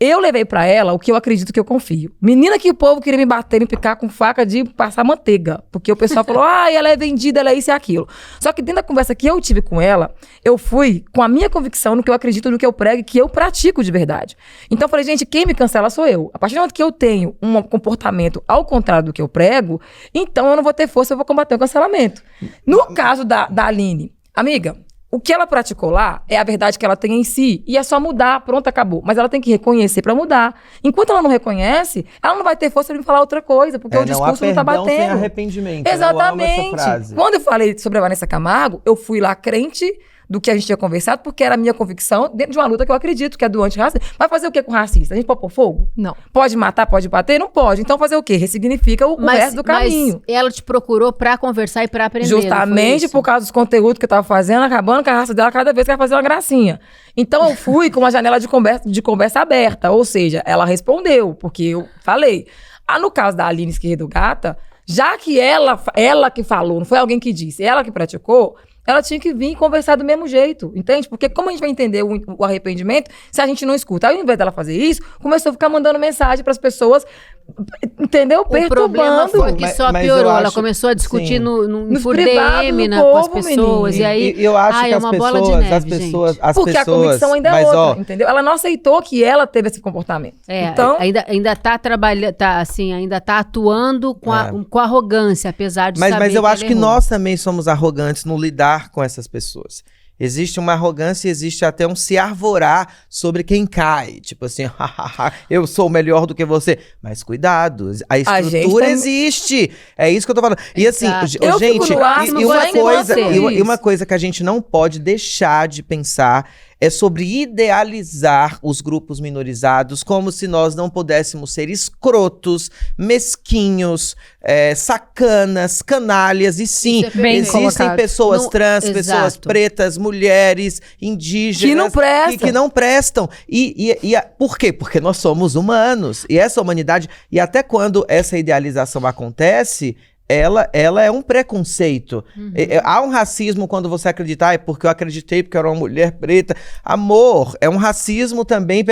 Eu levei pra ela o que eu acredito, que eu confio. Menina, que o povo queria me bater, me picar com faca de passar manteiga. Porque o pessoal falou, ela é vendida, ela é isso e aquilo. Só que dentro da conversa que eu tive com ela, eu fui com a minha convicção no que eu acredito, no que eu prego e que eu pratico de verdade. Então eu falei, gente, quem me cancela sou eu. A partir do momento que eu tenho um comportamento ao contrário do que eu prego, então eu não vou ter força, eu vou combater o cancelamento. No caso da Aline, amiga... O que ela praticou lá é a verdade que ela tem em si. E é só mudar, pronto, acabou. Mas ela tem que reconhecer pra mudar. Enquanto ela não reconhece, ela não vai ter força de me falar outra coisa, porque o discurso não tá batendo. Sem arrependimento. Exatamente. Eu amo essa frase. Quando eu falei sobre a Vanessa Camargo, eu fui lá crente do que a gente tinha conversado, porque era a minha convicção dentro de uma luta que eu acredito, que é do antirracista. Vai fazer o que com racista? A gente pode pôr fogo? Não. Pode matar, pode bater? Não pode. Então fazer o quê? Ressignifica o resto do caminho. Mas ela te procurou pra conversar e pra aprender. Justamente por causa dos conteúdos que eu tava fazendo, acabando com a raça dela cada vez que ela fazia uma gracinha. Então eu fui com uma janela de conversa aberta, ou seja, ela respondeu, porque eu falei. No caso da Aline Esquerdo Gata, já que ela que falou, não foi alguém que disse, ela que praticou, ela tinha que vir e conversar do mesmo jeito, entende? Porque como a gente vai entender o arrependimento se a gente não escuta? Aí, ao invés dela fazer isso, começou a ficar mandando mensagem pras pessoas, entendeu? Perturbando. O problema foi que só piorou. Ela começou a discutir por DM com as pessoas. E aí, eu acho que é uma bola de neve, porque a convicção ainda é outra, entendeu? Ela não aceitou que ela teve esse comportamento. Então, ainda tá trabalhando, ainda tá atuando com arrogância, apesar de saber mas eu acho que errou. nós também somos arrogantes no lidar com essas pessoas. Existe uma arrogância e existe até um se arvorar sobre quem cai. Tipo assim, eu sou melhor do que você. Mas cuidado, a estrutura existe. É isso que eu tô falando. E assim, gente, uma coisa que a gente não pode deixar de pensar é sobre idealizar os grupos minorizados como se nós não pudéssemos ser escrotos, mesquinhos, sacanas, canalhas. E sim, existem pessoas trans, pessoas pretas, mulheres, indígenas... Que não prestam. Que não prestam. Por quê? Porque nós somos humanos. E essa humanidade... E até quando essa idealização acontece... Ela é um preconceito. Há um racismo quando você acredita, porque eu acreditei porque eu era uma mulher preta. Amor, é um racismo também.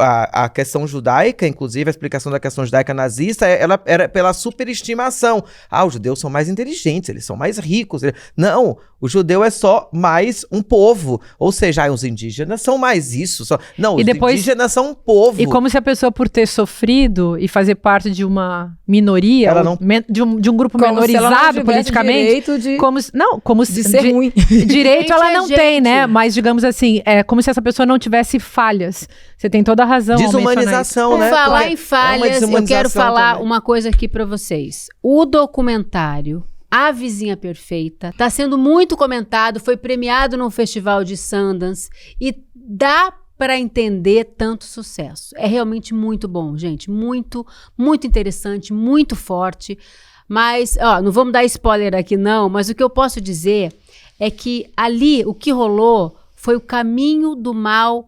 A questão judaica, inclusive, a explicação da questão judaica nazista, ela era pela superestimação. Os judeus são mais inteligentes, eles são mais ricos. Não, o judeu é só mais um povo. Ou seja, os indígenas são mais isso. Não, os indígenas são um povo. E como se a pessoa, por ter sofrido e fazer parte de uma minoria... Ela não... De um grupo como menorizado politicamente, de ser ruim. Direito ela não tem, né? Mas digamos assim, é como se essa pessoa não tivesse falhas. Você tem toda a razão. Desumanização, né? Por falar em falhas, eu quero falar uma coisa aqui pra vocês. O documentário A Vizinha Perfeita tá sendo muito comentado, foi premiado no Festival de Sundance e dá para entender tanto sucesso. É realmente muito bom, gente. Muito, muito interessante, muito forte. Mas, não vamos dar spoiler aqui não, mas o que eu posso dizer é que ali o que rolou foi o caminho do mal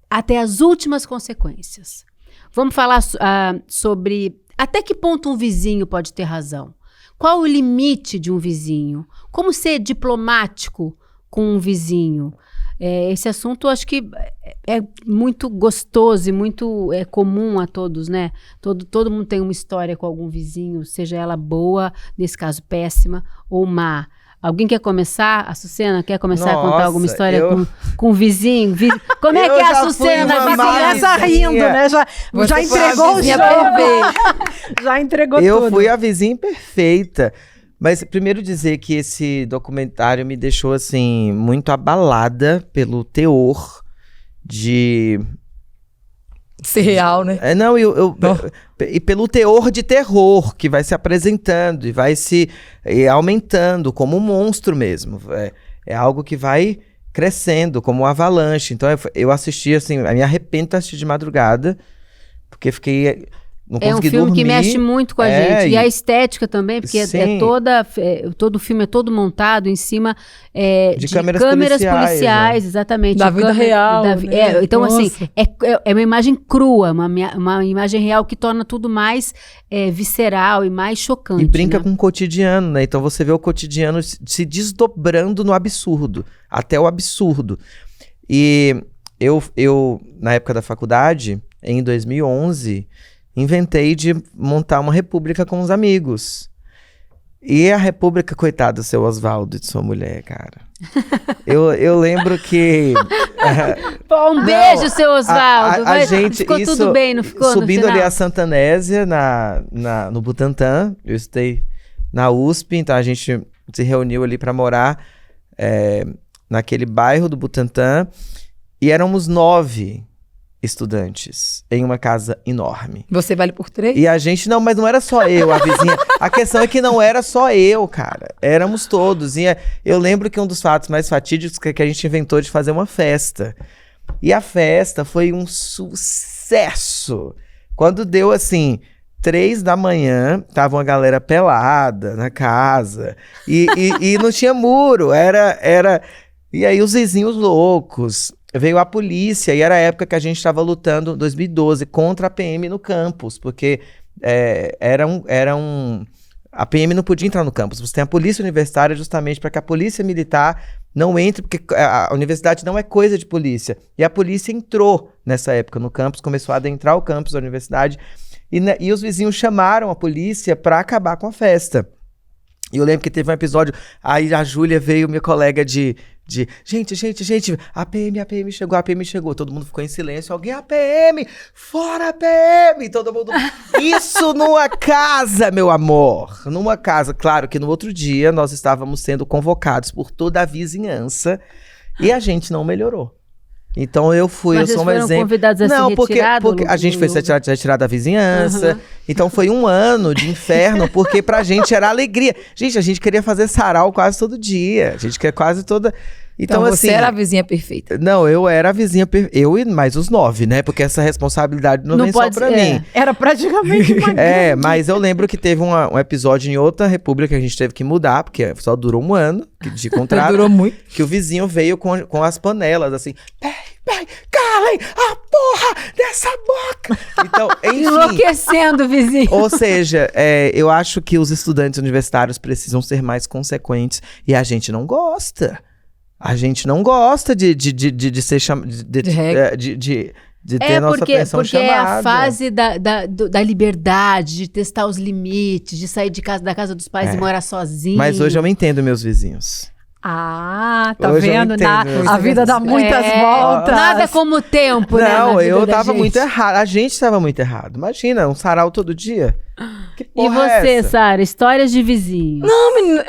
até as últimas consequências. Vamos falar sobre até que ponto um vizinho pode ter razão. Qual o limite de um vizinho? Como ser diplomático com um vizinho? Esse assunto, acho que é muito gostoso e muito comum a todos, né? Todo mundo tem uma história com algum vizinho, seja ela boa, nesse caso péssima, ou má. Alguém quer começar? A Sucena quer começar a contar alguma história com o vizinho? Como é que é a Sucena? Começa rindo, né? Já entregou o jogo. Já entregou tudo. Eu fui a vizinha perfeita. Mas primeiro dizer que esse documentário me deixou, assim, muito abalada pelo teor de... ser real, né? E pelo teor de terror que vai se apresentando e vai se aumentando como um monstro mesmo. É algo que vai crescendo como uma avalanche. Então eu assisti, assim, me arrependo de assistir de madrugada, porque fiquei... Não é um filme dormir. Que mexe muito com a gente. E a estética também, porque todo o filme é todo montado em cima de câmeras policiais, exatamente. Da vida real. Né? Então, assim, é uma imagem crua, uma imagem real que torna tudo mais visceral e mais chocante. E brinca com o cotidiano, né? Então você vê o cotidiano se desdobrando no absurdo, até o absurdo. E eu na época da faculdade, em 2011... inventei de montar uma república com os amigos. E a república, coitado do seu Oswaldo e de sua mulher, cara. Eu lembro que... Pô, beijo, seu Oswaldo. A gente... Ficou tudo bem, não ficou? Subindo ali a Santanésia, no Butantã. Eu estudei na USP, então a gente se reuniu ali para morar naquele bairro do Butantã. E éramos 9 estudantes em uma casa enorme. Você vale por 3? E a gente, mas não era só eu, a vizinha. A questão é que não era só eu, cara. Éramos todos. E eu lembro que um dos fatos mais fatídicos que a gente inventou de fazer uma festa. E a festa foi um sucesso. Quando deu, assim, 3 da manhã, tava uma galera pelada na casa. E não tinha muro. E aí os vizinhos loucos. Veio a polícia, e era a época que a gente estava lutando, em 2012, contra a PM no campus, porque a PM não podia entrar no campus. Você tem a polícia universitária justamente para que a polícia militar não entre, porque a universidade não é coisa de polícia. E a polícia entrou nessa época no campus, começou a adentrar o campus da universidade, e os vizinhos chamaram a polícia para acabar com a festa. E eu lembro que teve um episódio, aí a Júlia veio, minha colega de gente, a PM chegou, todo mundo ficou em silêncio, alguém, a PM, fora a PM, todo mundo, isso numa casa, meu amor, numa casa. Claro que no outro dia nós estávamos sendo convocados por toda a vizinhança e a gente não melhorou. Então eu sou um exemplo. Mas foram convidados a não, ser porque a gente foi retirado da vizinhança. Uhum. Então foi um ano de inferno, porque pra gente era alegria. Gente, a gente queria fazer sarau quase todo dia. A gente queria quase toda... Então, você assim, era a vizinha perfeita. Não, eu era a vizinha perfeita. Eu e mais os 9, né? Porque essa responsabilidade não vem só pra mim. Era praticamente uma gangue. Mas eu lembro que teve um episódio em outra república que a gente teve que mudar, porque só durou um ano de contrato. Durou muito. Que o vizinho veio com as panelas, assim... Calem a porra dessa boca! Então, enfim... Enlouquecendo, vizinho. Ou seja, eu acho que os estudantes universitários precisam ser mais consequentes. E a gente não gosta. A gente não gosta de ser chamado... De ter nossa atenção porque chamada. É a fase da liberdade, de testar os limites, de sair da casa dos pais e morar sozinho. Mas hoje eu entendo meus vizinhos. Ah, tá Hoje vendo? A vida dá muitas voltas. Nada como o tempo, né? Não, eu tava muito errado. A gente tava muito errado. Imagina, um sarau todo dia. Que porra E você, é essa? Sara? Histórias de vizinhos. Não, menina,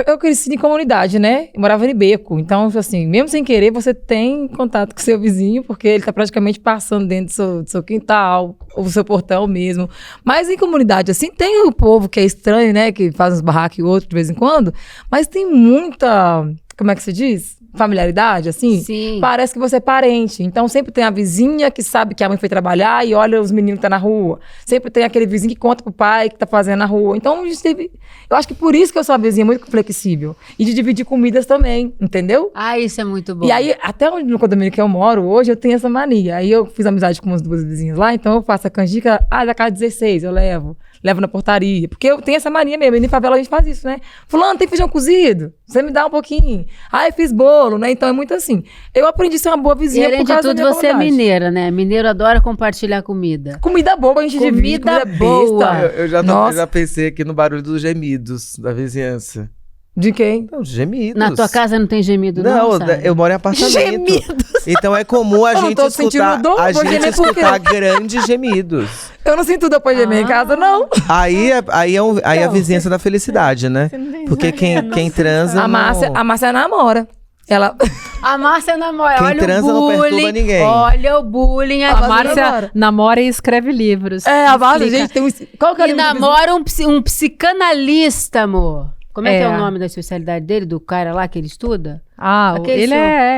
eu cresci em comunidade, né? Eu morava em beco. Então, assim, mesmo sem querer, você tem contato com seu vizinho, porque ele tá praticamente passando dentro do seu quintal, ou do seu portão mesmo. Mas em comunidade, assim, tem o povo que é estranho, né? Que faz uns barracos e outros de vez em quando. Mas tem muita... Como é que se diz? Familiaridade, assim. Sim. Parece que você é parente. Então, sempre tem a vizinha que sabe que a mãe foi trabalhar e olha os meninos que tá na rua. Sempre tem aquele vizinho que conta pro pai que tá fazendo na rua. Então, eu acho que por isso que eu sou uma vizinha muito flexível. E de dividir comidas também, entendeu? Ah, isso é muito bom. E aí, até no condomínio que eu moro hoje, eu tenho essa mania. Aí eu fiz amizade com umas 2 vizinhas lá, então eu faço a canjica, da casa 16, eu levo na portaria. Porque eu tenho essa mania mesmo. E na favela a gente faz isso, né? Fulano, tem feijão cozido? Você me dá um pouquinho. Eu fiz bolo, né? Então é muito assim. Eu aprendi a ser uma boa vizinha além por de causa tudo, da minha você é comunidade. mineira, né? Mineiro adora compartilhar comida. Comida boa, a gente divide. Comida boa. Besta. Eu já pensei aqui no barulho dos gemidos da vizinhança. De quem? Não, gemidos. Na tua casa não tem gemido, não, Sara? Eu moro em apartamento. Gemidos. Então é comum a Eu não gente tô sentindo dor, vou gemer por quê? escutar grandes gemidos. Eu não sinto dor pra gemer em casa, não. Aí é a vizinhança da felicidade, né? Porque quem transa A Márcia namora. Ela... A Márcia namora. Quem Olha transa o não bullying. perturba ninguém. Olha o bullying aqui. A Márcia namora e escreve livros. a Márcia, gente, tem um... Qual que é o E livro do namora um psicanalista, amor. Como é que é É. o nome da especialidade dele, do cara lá que ele estuda? Ele ele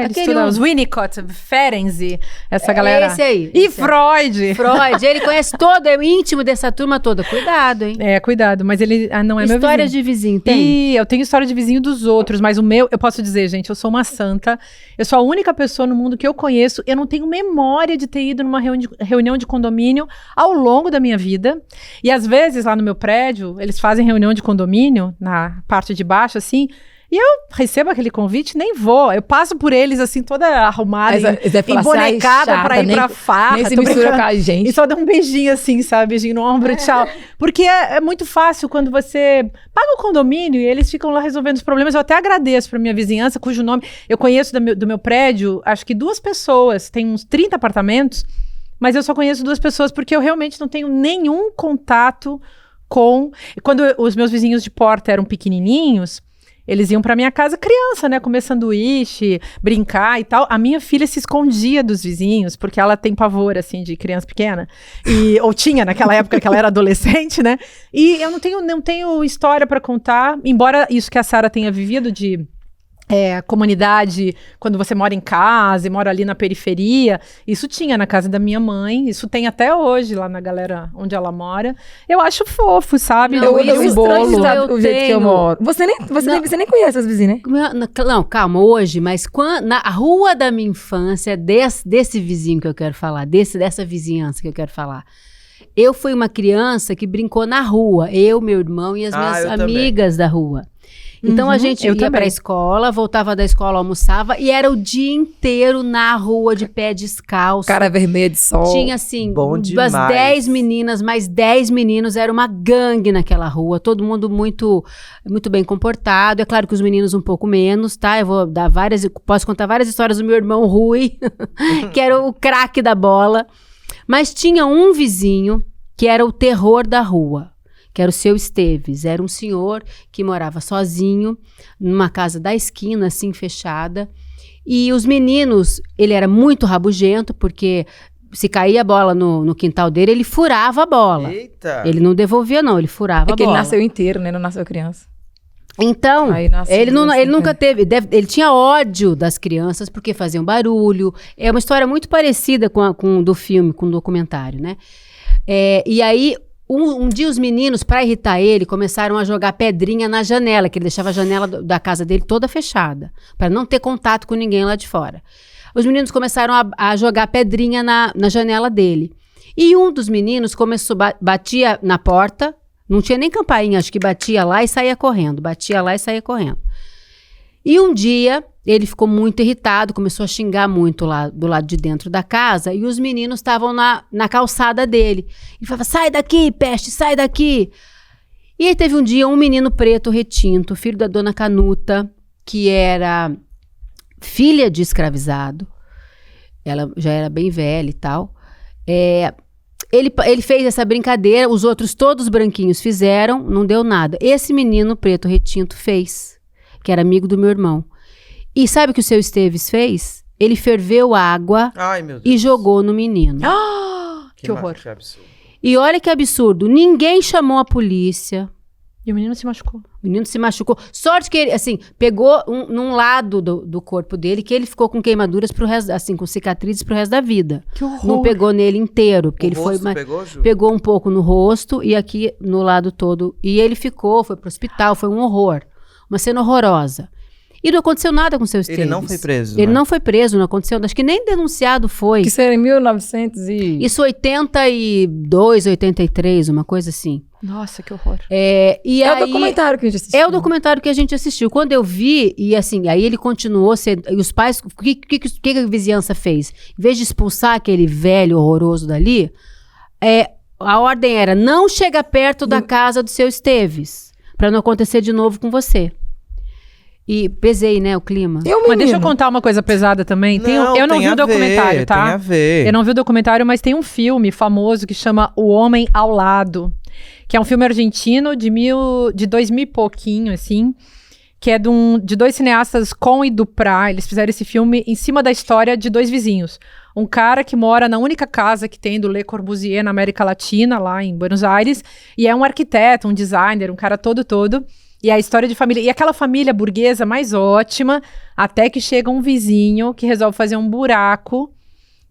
aquele estuda um. os Winnicott, Ferenczi, essa galera. Esse aí. E esse aí. Freud. Freud, ele conhece todo, é íntimo dessa turma toda. Cuidado, hein? Cuidado, mas ele não é meu vizinho. Histórias de vizinho, tem? E eu tenho história de vizinho dos outros, mas o meu, eu posso dizer, gente, eu sou uma santa. Eu sou a única pessoa no mundo que eu conheço. Eu não tenho memória de ter ido numa reunião de condomínio ao longo da minha vida. E às vezes, lá no meu prédio, eles fazem reunião de condomínio, na parte de baixo, assim. E eu recebo aquele convite, nem vou. Eu passo por eles, assim, toda arrumada, embonecada pra ir pra farra. Nem se tô mistura brincando. com a gente. E só dá um beijinho, assim, sabe? Beijinho no ombro, tchau. Porque é muito fácil quando você paga o condomínio e eles ficam lá resolvendo os problemas. Eu até agradeço pra minha vizinhança, cujo nome eu conheço do meu prédio, acho que 2 pessoas, tem uns 30 apartamentos, mas eu só conheço 2 pessoas porque eu realmente não tenho nenhum contato com... Quando os meus vizinhos de porta eram pequenininhos, eles iam pra minha casa criança, né? Comer sanduíche, brincar e tal. A minha filha se escondia dos vizinhos, porque ela tem pavor, assim, de criança pequena. Ou tinha naquela época que ela era adolescente, né? E eu não tenho história pra contar, embora isso que a Sara tenha vivido de... comunidade, quando você mora em casa e mora ali na periferia, isso tinha na casa da minha mãe, isso tem até hoje lá na galera onde ela mora. Eu acho fofo, sabe? Não, Eu isso estranho bolo. o jeito que eu tenho. moro. Você nem conhece as vizinhas, né? Não, calma, hoje, mas na rua da minha infância, desse vizinho que eu quero falar, dessa vizinhança que eu quero falar, eu fui uma criança que brincou na rua, eu, meu irmão e as minhas amigas da rua. Então a gente ia pra escola, voltava da escola, almoçava e era o dia inteiro na rua de pé descalço. Cara vermelha de sol. Tinha assim, Bom umas demais. 10 meninas, mais 10 meninos, era uma gangue naquela rua, todo mundo muito, muito bem comportado. É claro que os meninos um pouco menos, tá? Eu vou dar posso contar várias histórias do meu irmão Rui, que era o craque da bola. Mas tinha um vizinho que era o terror da rua, que era o seu Esteves. Era um senhor que morava sozinho, numa casa da esquina, assim, fechada. E os meninos, ele era muito rabugento, porque se caía a bola no quintal dele, ele furava a bola. Eita! Ele não devolvia, não, ele furava a bola. Ele nasceu inteiro, né? Não nasceu criança. Então, ele nunca teve... ele tinha ódio das crianças porque faziam barulho. É uma história muito parecida com do filme, com o documentário, né? E aí, um dia os meninos, para irritar ele, começaram a jogar pedrinha na janela, que ele deixava a janela da casa dele toda fechada, para não ter contato com ninguém lá de fora. Os meninos começaram a jogar pedrinha na janela dele. E um dos meninos batia na porta, não tinha nem campainha, acho que batia lá e saía correndo. E um dia, ele ficou muito irritado, começou a xingar muito lá do lado de dentro da casa, e os meninos estavam na calçada dele. Ele falava, sai daqui, peste, sai daqui. E aí teve um dia um menino preto retinto, filho da dona Canuta, que era filha de escravizado. Ela já era bem velha e tal. Ele fez essa brincadeira, os outros todos branquinhos fizeram, não deu nada. Esse menino preto retinto fez, que era amigo do meu irmão. E sabe o que o seu Esteves fez? Ele ferveu água e jogou no menino. Que horror. Que absurdo. E olha que absurdo, ninguém chamou a polícia. E o menino se machucou. O menino se machucou. Sorte que ele, assim, pegou num lado do corpo dele, que ele ficou com queimaduras pro resto, assim, com cicatrizes pro resto da vida. Que horror. Não pegou nele inteiro, porque ele foi... Pegou, Ju? Pegou um pouco no rosto e aqui no lado todo. E ele foi pro hospital, foi um horror. Uma cena horrorosa. E não aconteceu nada com o seu Esteves. Ele não foi preso, Ele né? não foi preso, não aconteceu. Acho que nem denunciado foi. Que seria em 1900 e... Isso 82, 83, uma coisa assim. Nossa, que horror. E É aí, o documentário que a gente assistiu. É o documentário que a gente assistiu. Quando eu vi, e assim, aí ele continuou sendo... E os pais, o que a vizinhança fez? Em vez de expulsar aquele velho horroroso dali, a ordem era, não chega perto da casa do seu Esteves, para não acontecer de novo com você. E pesei, né, o clima. Mas deixa eu contar uma coisa pesada também. Eu não vi o documentário, tá? Tem a ver. Eu não vi o documentário, mas tem um filme famoso que chama O Homem ao Lado, que é um filme argentino de 2000 e pouquinho, assim, que é de dois cineastas, Con e Duprá. Eles fizeram esse filme em cima da história de dois vizinhos. Um cara que mora na única casa que tem do Le Corbusier na América Latina, lá em Buenos Aires, e é um arquiteto, um designer, um cara todo. E a história de família, e aquela família burguesa mais ótima, até que chega um vizinho que resolve fazer um buraco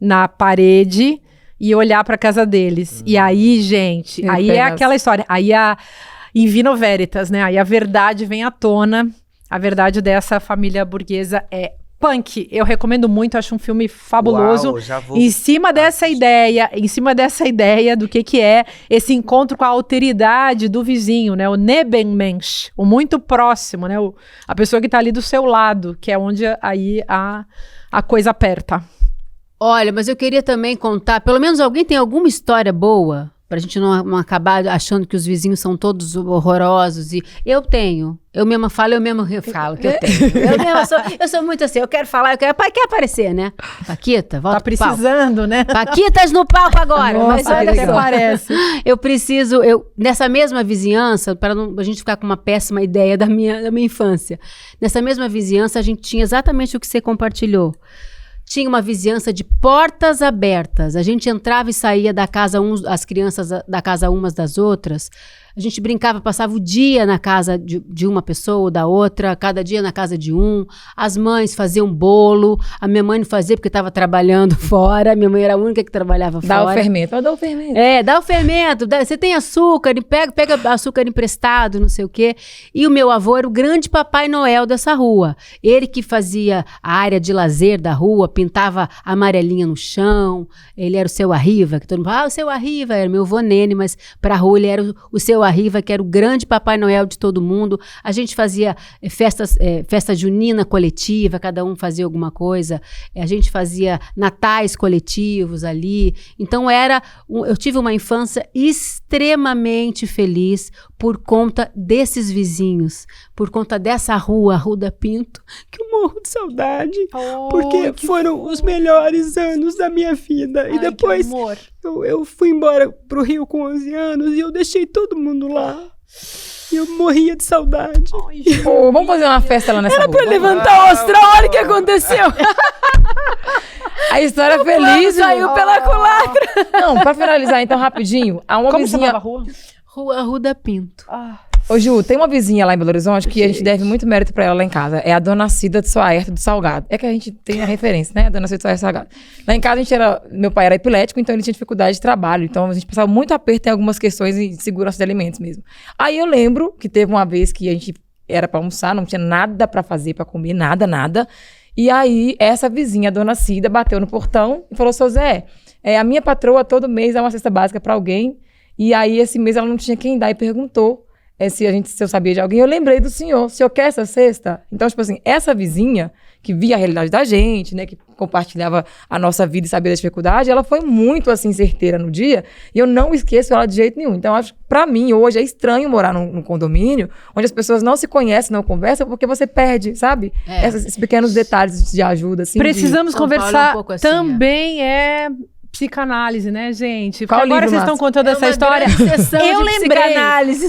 na parede e olhar pra casa deles. E aí, gente, aí é aquela história, aí in vino veritas, né? Aí a verdade vem à tona, a verdade dessa família burguesa é punk. Eu recomendo muito, acho um filme fabuloso. Uau, já vou... Em cima dessa ideia do que é esse encontro com a alteridade do vizinho, né? O Nebenmensch, o muito próximo, né? A pessoa que tá ali do seu lado, que é onde aí a coisa aperta. Olha, mas eu queria também contar, pelo menos alguém tem alguma história boa? Pra gente não acabar achando que os vizinhos são todos horrorosos. E eu tenho. Eu mesma falo, eu mesma falo que eu tenho. Eu sou muito assim, eu quero falar, quer aparecer, né? Paquita, volta tá precisando, né? Paquitas no palco agora. Nossa, mas olha que parece. Eu preciso, nessa mesma vizinhança, para a gente ficar com uma péssima ideia da minha infância. Nessa mesma vizinhança, a gente tinha exatamente o que você compartilhou. Tinha uma vizinhança de portas abertas. A gente entrava e saía da casa, as crianças da casa umas das outras. A gente brincava, passava o dia na casa de uma pessoa ou da outra, cada dia na casa de um. As mães faziam bolo. A minha mãe não fazia porque estava trabalhando fora. Minha mãe era a única que trabalhava fora. Dá o fermento. Dá o fermento. Dá o fermento. Você tem açúcar, pega açúcar emprestado, não sei o quê. E o meu avô era o grande Papai Noel dessa rua. Ele que fazia a área de lazer da rua, pintava amarelinha no chão. Ele era o seu Arriva, que todo mundo falava, o seu Arriva era meu avô Nene, mas para a rua ele era o seu Arriva, que era o grande Papai Noel de todo mundo. A gente fazia festa junina coletiva, cada um fazia alguma coisa. A gente fazia natais coletivos ali. Então eu tive uma infância extremamente feliz por conta desses vizinhos, por conta dessa rua, a Rua da Pinto, que eu morro de saudade, porque foram os melhores anos da minha vida. E depois eu fui embora pro Rio com 11 anos e eu deixei todo mundo lá. E eu morria de saudade. Vamos fazer uma festa lá nessa rua. Era pra levantar o astral, olha o que aconteceu. A história feliz saiu pela culatra. Não, pra finalizar então rapidinho, há uma Como vizinha... chamava a rua? Rua da Pinto. Ô, Ju, tem uma vizinha lá em Belo Horizonte que a gente deve muito mérito pra ela lá em casa. É a dona Cida de Soaerto do Salgado. É que a gente tem a referência, né? A dona Cida de Soaerto do Salgado. Lá em casa, meu pai era epilético, então ele tinha dificuldade de trabalho. Então a gente passava muito aperto em algumas questões de segurança de alimentos mesmo. Aí eu lembro que teve uma vez que a gente era pra almoçar, não tinha nada pra fazer, pra comer, nada. E aí, essa vizinha, a dona Cida, bateu no portão e falou, seu Zé, a minha patroa todo mês dá uma cesta básica pra alguém. E aí, esse mês ela não tinha quem dar e perguntou se eu sabia de alguém. Eu lembrei do senhor. O senhor quer essa cesta? Então, tipo assim, essa vizinha que via a realidade da gente, né, que compartilhava a nossa vida e sabia da dificuldade, ela foi muito, assim, certeira no dia. E eu não esqueço ela de jeito nenhum. Então, acho que pra mim, hoje, é estranho morar num condomínio onde as pessoas não se conhecem, não conversam, porque você perde, sabe? Esses pequenos detalhes de ajuda, assim. Precisamos conversar. Um pouco assim, também é psicanálise, né, gente? Qual Porque agora livro, vocês estão contando essa história. Eu lembrei.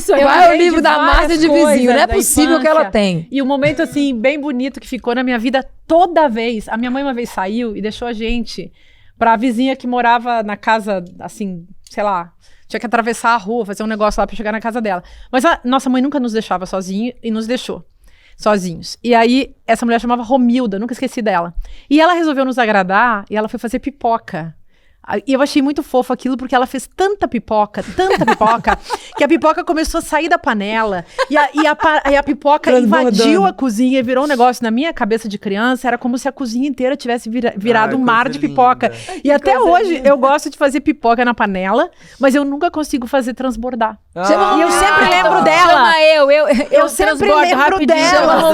Qual é o livro da Márcia de vizinho? Não é possível que ela tem. E um momento, assim, bem bonito que ficou na minha vida toda vez. A minha mãe uma vez saiu e deixou a gente pra vizinha que morava na casa, assim, sei lá, tinha que atravessar a rua, fazer um negócio lá pra chegar na casa dela. Mas a nossa mãe nunca nos deixava sozinha e nos deixou sozinhos. E aí, essa mulher chamava Romilda, nunca esqueci dela. E ela resolveu nos agradar e ela foi fazer pipoca. E eu achei muito fofo aquilo, porque ela fez tanta pipoca, que a pipoca começou a sair da panela, e a pipoca invadiu a cozinha e virou um negócio, na minha cabeça de criança, era como se a cozinha inteira tivesse virado um mar de pipoca. E até hoje, eu gosto de fazer pipoca na panela, mas eu nunca consigo fazer transbordar. E eu sempre lembro dela. Eu sempre lembro dela.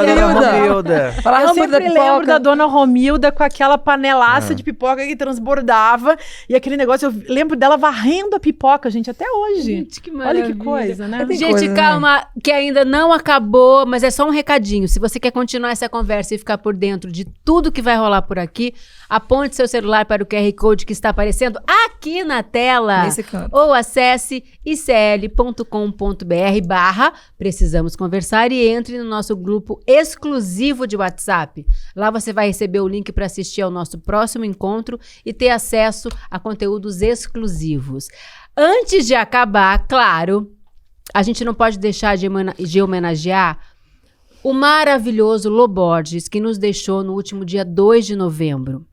Eu sempre lembro da dona Romilda com aquela panelaça de pipoca que transbordava. E aquele negócio, eu lembro dela varrendo a pipoca, gente, até hoje. Gente, que maravilha. Olha que coisa, né? Gente, calma, que ainda não acabou, mas é só um recadinho. Se você quer continuar essa conversa e ficar por dentro de tudo que vai rolar por aqui, aponte seu celular para o QR Code que está aparecendo aqui na tela. Nesse canto. Ou acesse icl.com.br/precisamos conversar e entre no nosso grupo exclusivo de WhatsApp. Lá você vai receber o link para assistir ao nosso próximo encontro e ter acesso a conteúdos exclusivos. Antes de acabar, claro, a gente não pode deixar de homenagear o maravilhoso Lô Borges, que nos deixou no último dia 2 de novembro.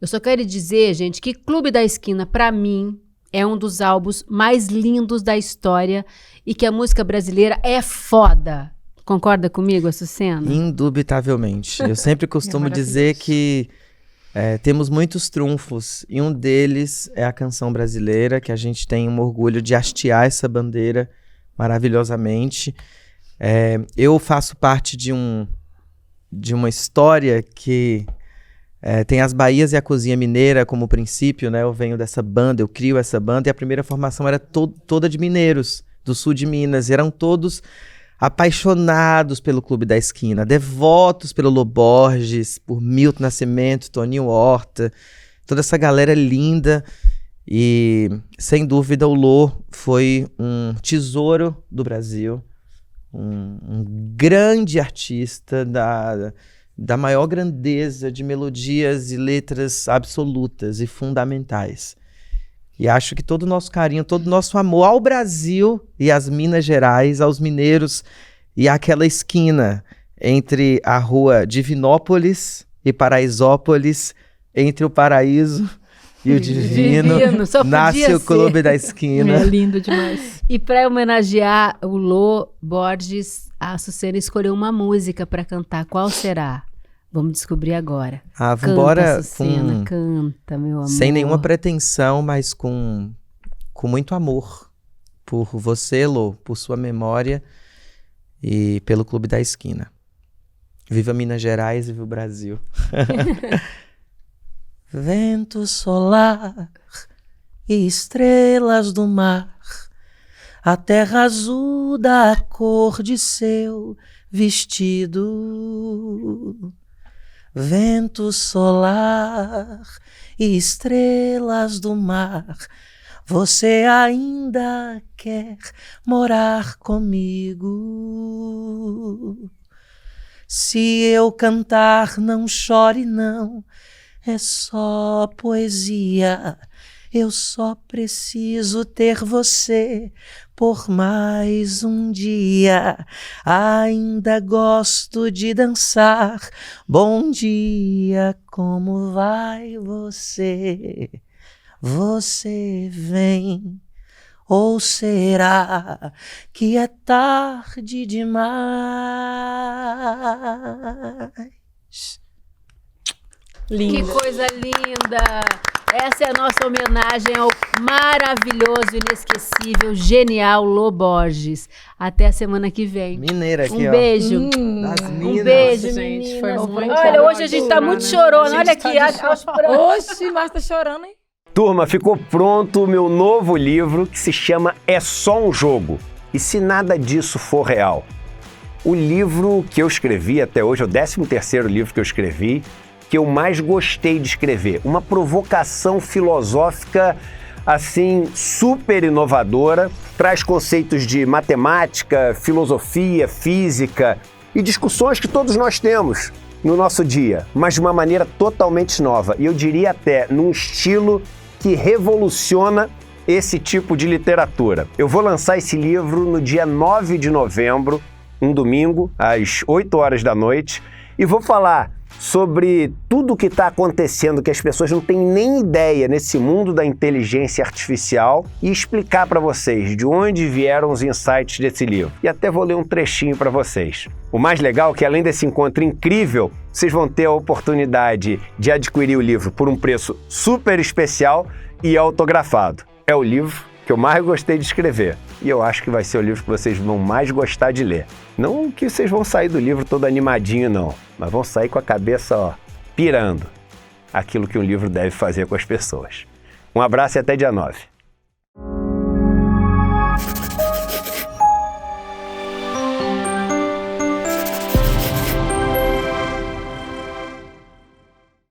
Eu só quero dizer, gente, que Clube da Esquina, para mim, é um dos álbuns mais lindos da história e que a música brasileira é foda. Concorda comigo, Açucena? Indubitavelmente. Eu sempre costumo dizer que temos muitos trunfos e um deles é a canção brasileira, que a gente tem um orgulho de hastear essa bandeira maravilhosamente. Eu faço parte de uma história que tem as Bahias e a Cozinha Mineira como princípio, né? Eu venho dessa banda, eu crio essa banda, e a primeira formação era toda de mineiros, do sul de Minas, e eram todos apaixonados pelo Clube da Esquina, devotos pelo Lô Borges, por Milton Nascimento, Toninho Horta, toda essa galera linda. E, sem dúvida, o Lô foi um tesouro do Brasil, um grande artista da maior grandeza de melodias e letras absolutas e fundamentais. E acho que todo o nosso carinho, todo o nosso amor ao Brasil e às Minas Gerais, aos mineiros e àquela esquina entre a rua Divinópolis e Paraisópolis, entre o Paraíso e o Divino, nasce o Clube da Esquina. É lindo demais. E para homenagear o Lô Borges, a Açucena escolheu uma música para cantar. Qual será? Vamos descobrir agora. Vambora. Açucena, canta, meu amor. Sem nenhuma pretensão, mas com muito amor por você, Lô, por sua memória e pelo Clube da Esquina. Viva Minas Gerais e viva o Brasil. Vento solar e estrelas do mar, a terra azul da cor de seu vestido. Vento solar e estrelas do mar, você ainda quer morar comigo? Se eu cantar, não chore não, é só poesia. eu só preciso ter você por mais um dia. Ainda gosto de dançar. Bom dia, como vai você? Você vem? Ou será que é tarde demais? Linda. Que coisa linda! Essa é a nossa homenagem ao maravilhoso, inesquecível, genial Lô Borges. Até a semana que vem. Mineira aqui, um beijo. Um beijo, gente. meninas. Foi muito Olha, hoje a gente tá muito chorona. Olha aqui. Oxe, mas tá chorando, hein? Turma, ficou pronto o meu novo livro que se chama É Só um Jogo. E se nada disso for real? O livro que eu escrevi até hoje, é o 13º livro que eu escrevi, que eu mais gostei de escrever. Uma provocação filosófica, assim, super inovadora. Traz conceitos de matemática, filosofia, física e discussões que todos nós temos no nosso dia, mas de uma maneira totalmente nova. E eu diria até num estilo que revoluciona esse tipo de literatura. Eu vou lançar esse livro no dia 9 de novembro, um domingo, às 8 horas da noite, e vou falar sobre tudo o que está acontecendo, que as pessoas não têm nem ideia nesse mundo da inteligência artificial, e explicar para vocês de onde vieram os insights desse livro. E até vou ler um trechinho para vocês. O mais legal é que, além desse encontro incrível, vocês vão ter a oportunidade de adquirir o livro por um preço super especial e autografado. É o livro que eu mais gostei de escrever. E eu acho que vai ser o livro que vocês vão mais gostar de ler. Não que vocês vão sair do livro todo animadinho, não. Mas vão sair com a cabeça, ó, pirando. Aquilo que um livro deve fazer com as pessoas. Um abraço e até dia 9.